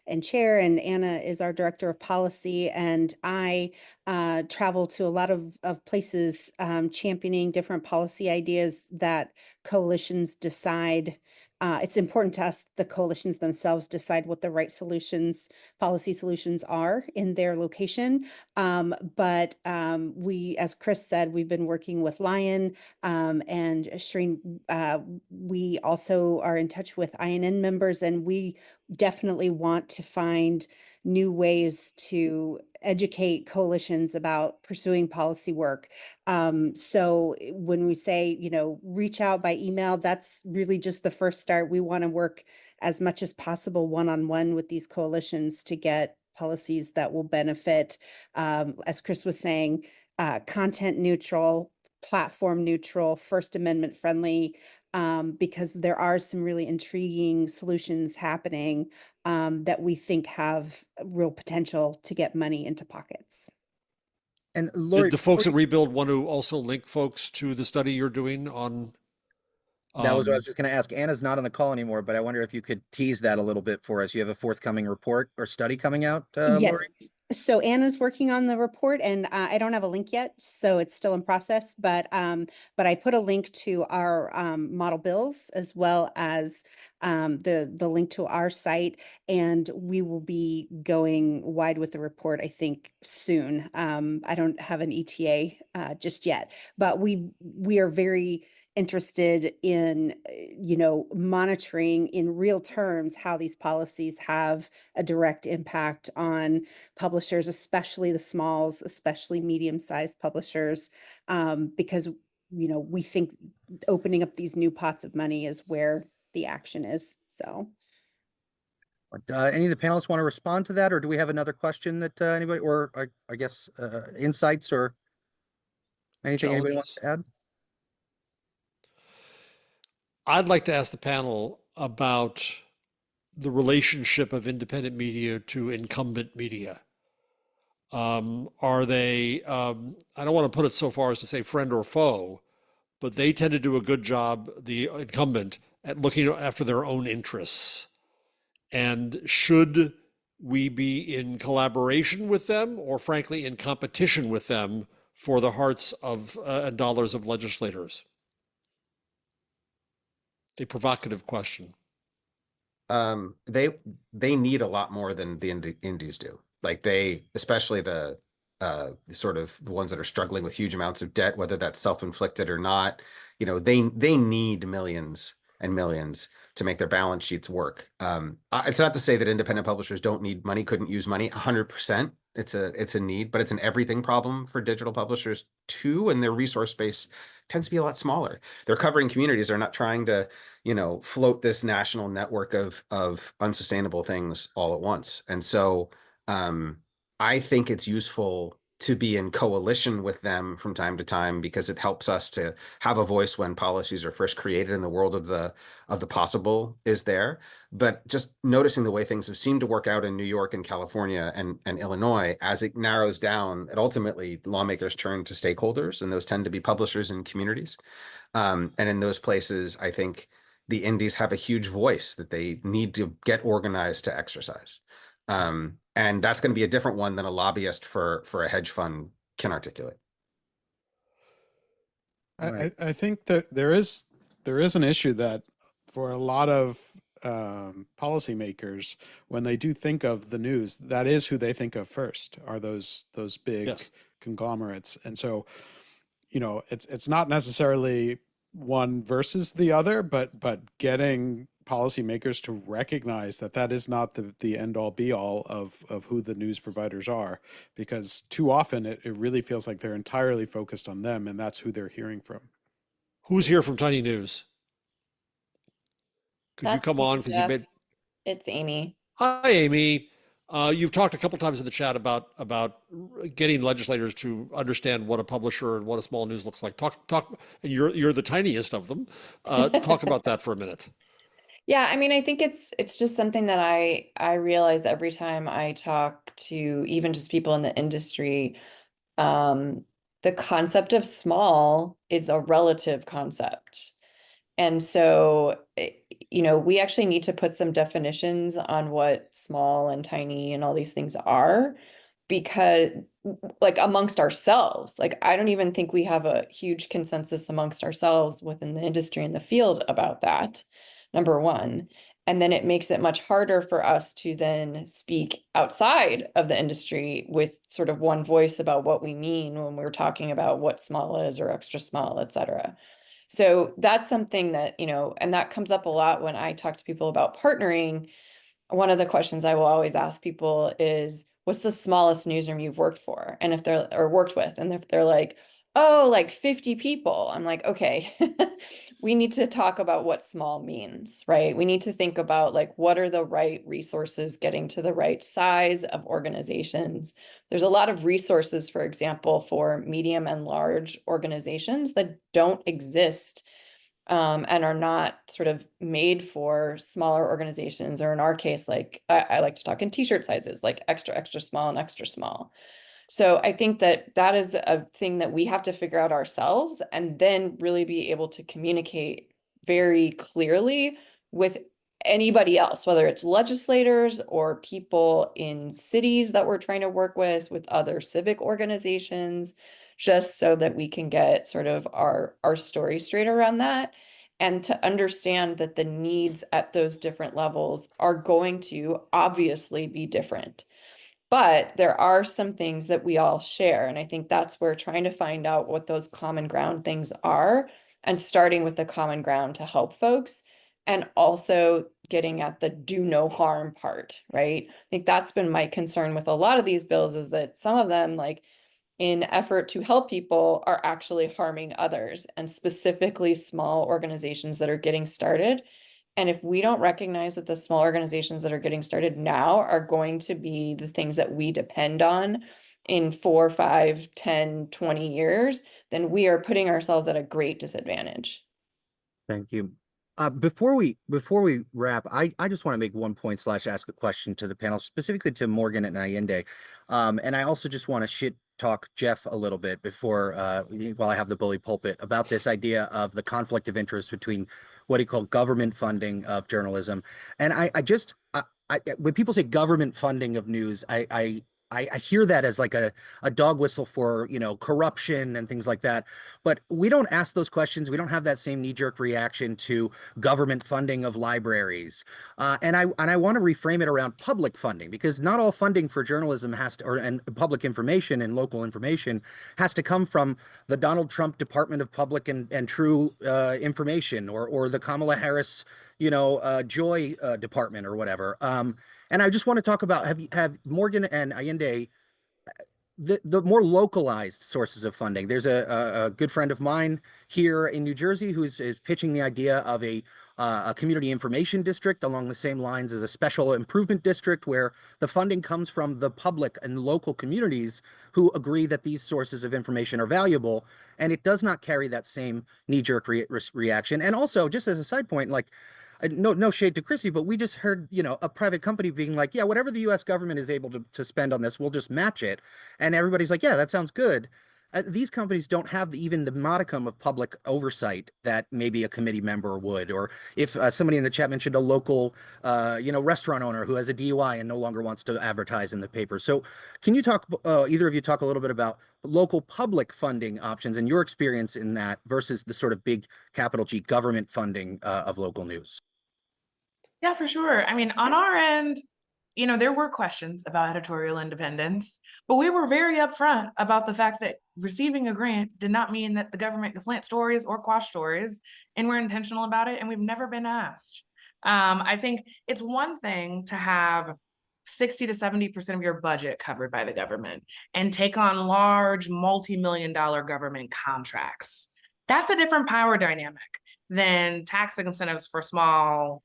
and chair, and Anna is our director of policy, and I travel to a lot of places championing different policy ideas that coalitions decide. It's important to us, the coalitions themselves decide what the right policy solutions are in their location. But we, as Chris said, we've been working with Lion and Shreen. We also are in touch with INN members, and we definitely want to find new ways to educate coalitions about pursuing policy work. So when we say, reach out by email, that's really just the first start. We want to work as much as possible one-on-one with these coalitions to get policies that will benefit, as Chris was saying, content neutral, platform neutral, First Amendment friendly, because there are some really intriguing solutions happening that we think have real potential to get money into pockets. And Lori, did the folks at Rebuild want to also link folks to the study you're doing on? That was what I was just going to ask. Anna's not on the call anymore, but I wonder if you could tease that a little bit for us. You have a forthcoming report or study coming out, Yes. Lori? So Anna's working on the report, and I don't have a link yet, so it's still in process. But I put a link to our model bills, as well as the link to our site, and we will be going wide with the report, I think, soon. I don't have an ETA just yet, but we are very interested in, monitoring in real terms how these policies have a direct impact on publishers, especially the smalls, especially medium-sized publishers, because, we think opening up these new pots of money is where the action is. So. Any of the panelists want to respond to that, or do we have another question that anybody, or I guess insights or anything anybody wants to add? I'd like to ask the panel about the relationship of independent media to incumbent media. Are they, I don't want to put it so far as to say friend or foe, but they tend to do a good job, the incumbent, at looking after their own interests. And should we be in collaboration with them, or frankly in competition with them for the hearts of and dollars of legislators? A provocative question. They need a lot more than the indies do. Like they, especially the sort of the ones that are struggling with huge amounts of debt, whether that's self-inflicted or not, you know, they need millions and millions to make their balance sheets work. It's not to say that independent publishers don't need money, couldn't use money. 100%. It's a need, but it's an everything problem for digital publishers too, and their resource base tends to be a lot smaller. They're covering communities. They're not trying to, you know, float this national network of unsustainable things all at once. And so I think it's useful to be in coalition with them from time to time, because it helps us to have a voice when policies are first created and the world of the possible is there. But just noticing the way things have seemed to work out in New York and California and Illinois, as it narrows down, it ultimately lawmakers turn to stakeholders, and those tend to be publishers and communities. And in those places, I think the indies have a huge voice that they need to get organized to exercise. And that's going to be a different one than a lobbyist for a hedge fund can articulate. I think that there is an issue that for a lot of policymakers, when they do think of the news, that is who they think of first, are those big Yes. conglomerates. And so, you know, it's not necessarily one versus the other, but getting policymakers to recognize that that is not the end all be all of who the news providers are, because too often it really feels like they're entirely focused on them, and that's who they're hearing from. Who's here from Tiny News? Could you That's come me, on? Because you Jeff. made. It's Amy. Hi, Amy. You've talked a couple times in the chat about getting legislators to understand what a publisher and what a small news looks like. Talk, and you're the tiniest of them. Talk about that for a minute. Yeah, I mean, I think it's just something that I realize every time I talk to even just people in the industry. The concept of small is a relative concept. And so, you know, we actually need to put some definitions on what small and tiny and all these things are, because like amongst ourselves, like I don't even think we have a huge consensus amongst ourselves within the industry and the field about that, number one. And then it makes it much harder for us to then speak outside of the industry with sort of one voice about what we mean when we're talking about what small is or extra small, et cetera. So that's something that, you know, and that comes up a lot when I talk to people about partnering. One of the questions I will always ask people is, what's the smallest newsroom you've worked for? And if they're, or worked with, and if they're like, oh, like 50 people, I'm like, okay, we need to talk about what small means, right? We need to think about like, what are the right resources getting to the right size of organizations? There's a lot of resources, for example, for medium and large organizations that don't exist and are not sort of made for smaller organizations, or in our case, like I like to talk in t-shirt sizes, like extra, extra small and extra small. So I think that that is a thing that we have to figure out ourselves, and then really be able to communicate very clearly with anybody else, whether it's legislators or people in cities that we're trying to work with other civic organizations, just so that we can get sort of our story straight around that, and to understand that the needs at those different levels are going to obviously be different. But there are some things that we all share. And I think that's where trying to find out what those common ground things are, and starting with the common ground to help folks, and also getting at the do no harm part, right? I think that's been my concern with a lot of these bills, is that some of them, like in effort to help people, are actually harming others, and specifically small organizations that are getting started. And if we don't recognize that the small organizations that are getting started now are going to be the things that we depend on in 4, 5, 10, 20 years, then we are putting ourselves at a great disadvantage. Thank you. Before we wrap, I just want to make one point / ask a question to the panel, specifically to Morgan and Allende. And I also just want to talk Jeff a little bit before, while I have the bully pulpit, about this idea of the conflict of interest between what he called government funding of journalism. And when people say government funding of news, I hear that as like a dog whistle for, corruption and things like that. But we don't ask those questions. We don't have that same knee-jerk reaction to government funding of libraries. And I want to reframe it around public funding, because not all funding for journalism and public information and local information has to come from the Donald Trump Department of Public and True Information or the Kamala Harris, Joy Department or whatever. And I just want to talk about have Morgan and Allende the more localized sources of funding. There's a good friend of mine here in New Jersey who is pitching the idea of a community information district along the same lines as a special improvement district, where the funding comes from the public and local communities who agree that these sources of information are valuable, and it does not carry that same knee-jerk reaction. And also, just as a side point, like, no shade to Chrissy, but we just heard, a private company being like, yeah, whatever the U.S. government is able to spend on this, we'll just match it. And everybody's like, yeah, that sounds good. These companies don't have even the modicum of public oversight that maybe a committee member would, or if somebody in the chat mentioned a local, restaurant owner who has a DUI and no longer wants to advertise in the paper. So can you talk, either of you talk a little bit about local public funding options and your experience in that versus the sort of big capital G government funding of local news? Yeah, for sure. I mean, on our end, there were questions about editorial independence, but we were very upfront about the fact that receiving a grant did not mean that the government could plant stories or quash stories, and we're intentional about it, and we've never been asked. I think it's one thing to have 60 to 70% of your budget covered by the government and take on large multi-million-dollar government contracts. That's a different power dynamic than tax incentives for small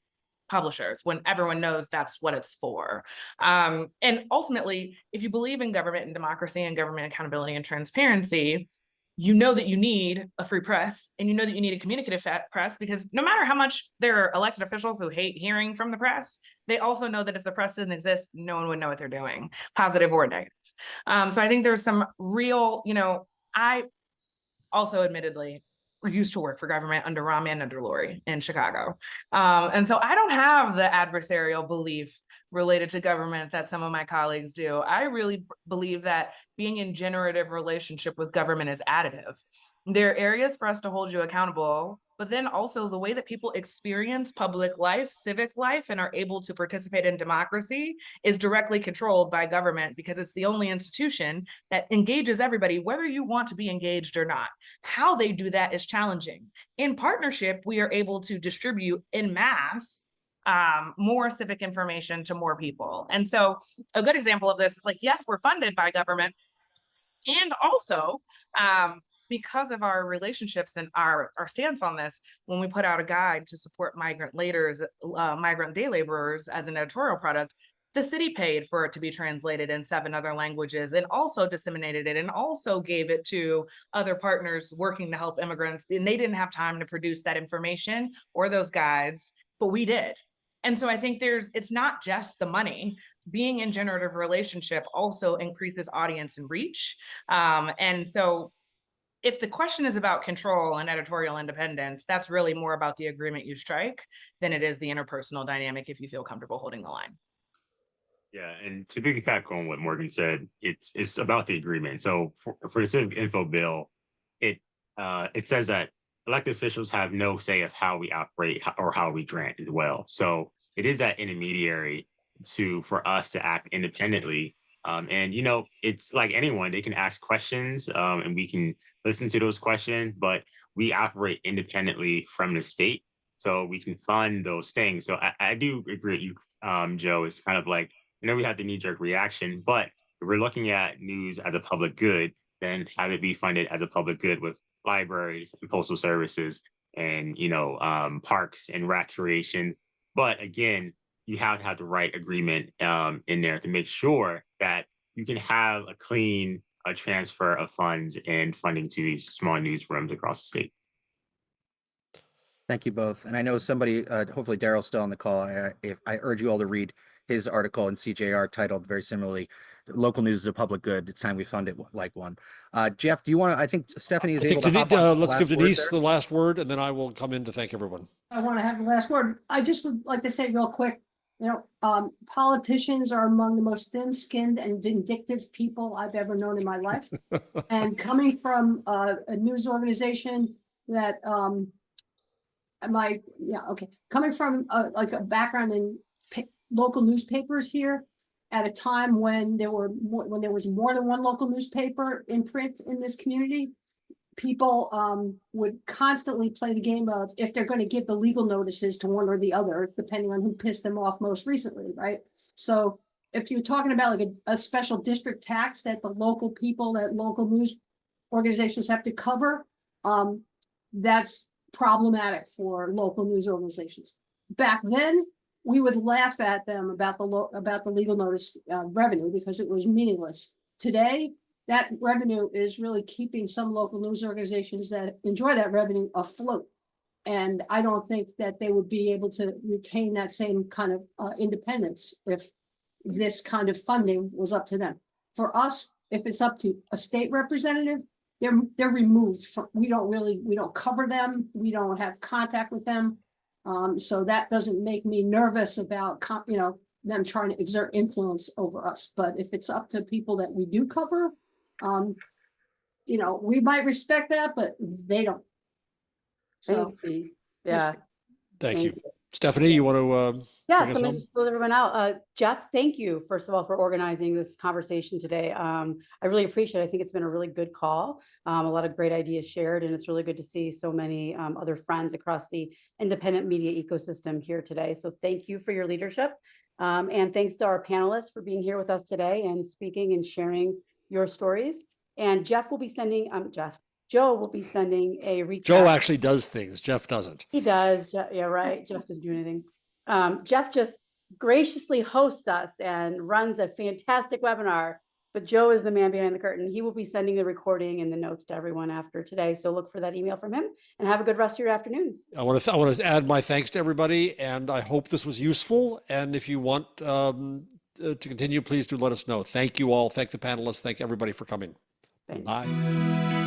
publishers when everyone knows that's what it's for. And ultimately, if you believe in government and democracy and government accountability and transparency, you know that you need a free press, and you know that you need a communicative press, because no matter how much there are elected officials who hate hearing from the press, they also know that if the press didn't exist, no one would know what they're doing, positive or negative. So I think there's some real, I also admittedly used to work for government under Rahm and under Lori in Chicago. And so I don't have the adversarial belief related to government that some of my colleagues do. I really believe that being in generative relationship with government is additive. There are areas for us to hold you accountable, but then also the way that people experience public life, civic life, and are able to participate in democracy is directly controlled by government, because it's the only institution that engages everybody, whether you want to be engaged or not. How they do that is challenging. In partnership, we are able to distribute en masse more civic information to more people. And so a good example of this is like, yes, we're funded by government, and also because of our relationships and our stance on this, when we put out a guide to support migrant day laborers as an editorial product, the city paid for it to be translated in 7 other languages and also disseminated it and also gave it to other partners working to help immigrants. And they didn't have time to produce that information or those guides, but we did. And so I think it's not just the money. Being in generative relationship also increases audience and reach. And so if the question is about control and editorial independence, that's really more about the agreement you strike than it is the interpersonal dynamic, if you feel comfortable holding the line. Yeah, and to piggyback on what Morgan said, it's about the agreement. So for the Civic Info bill, it says that elected officials have no say of how we operate or how we grant as well. So it is that intermediary for us to act independently. And it's like anyone, they can ask questions and we can listen to those questions, but we operate independently from the state, so we can fund those things. So I do agree with you, Joe. It's kind of like, we have the knee-jerk reaction, but if we're looking at news as a public good, then have it be funded as a public good with libraries and postal services and parks and recreation. But again, you have to have the right agreement in there to make sure that you can have a clean transfer of funds and funding to these small newsrooms across the state. Thank you both. And I know somebody, hopefully Daryl's still on the call. I urge you all to read his article in CJR titled very similarly, local news is a public good. It's time we fund it like one. Jeff, do you want to, I think Stephanie is I able think to hop on let's the give last word Denise there. the last word, and then I will come in to thank everyone. I want to have the last word. I just would like to say real quick, politicians are among the most thin-skinned and vindictive people I've ever known in my life. And coming from a news organization that coming from like a background in local newspapers here at a time when there was more than one local newspaper in print in this community, people would constantly play the game of if they're going to give the legal notices to one or the other, depending on who pissed them off most recently, right? So if you're talking about like a special district tax that the local people, that local news organizations have to cover, that's problematic for local news organizations. Back then, we would laugh at them about the legal notice revenue because it was meaningless. Today, that revenue is really keeping some local news organizations that enjoy that revenue afloat. And I don't think that they would be able to retain that same kind of independence if this kind of funding was up to them. For us, if it's up to a state representative, they're removed from, we don't cover them. We don't have contact with them. So that doesn't make me nervous about, them trying to exert influence over us. But if it's up to people that we do cover, we might respect that, but they don't. So, Thanks, Steve. Yeah. Thank you. Stephanie, you want to? Yes, let me just pull everyone out. Jeff, thank you, first of all, for organizing this conversation today. I really appreciate it. I think it's been a really good call. A lot of great ideas shared, and it's really good to see so many other friends across the independent media ecosystem here today. So thank you for your leadership. And thanks to our panelists for being here with us today and speaking and sharing your stories. And Jeff will be sending, Joe will be sending a recap. Joe actually does things. Jeff doesn't. He does. Yeah, right. Jeff doesn't do anything. Jeff just graciously hosts us and runs a fantastic webinar, but Joe is the man behind the curtain. He will be sending the recording and the notes to everyone after today. So look for that email from him and have a good rest of your afternoons. I want to add my thanks to everybody, and I hope this was useful. And if you want to continue, please do let us know. Thank you all. Thank the panelists. Thank everybody for coming. Thanks. Bye.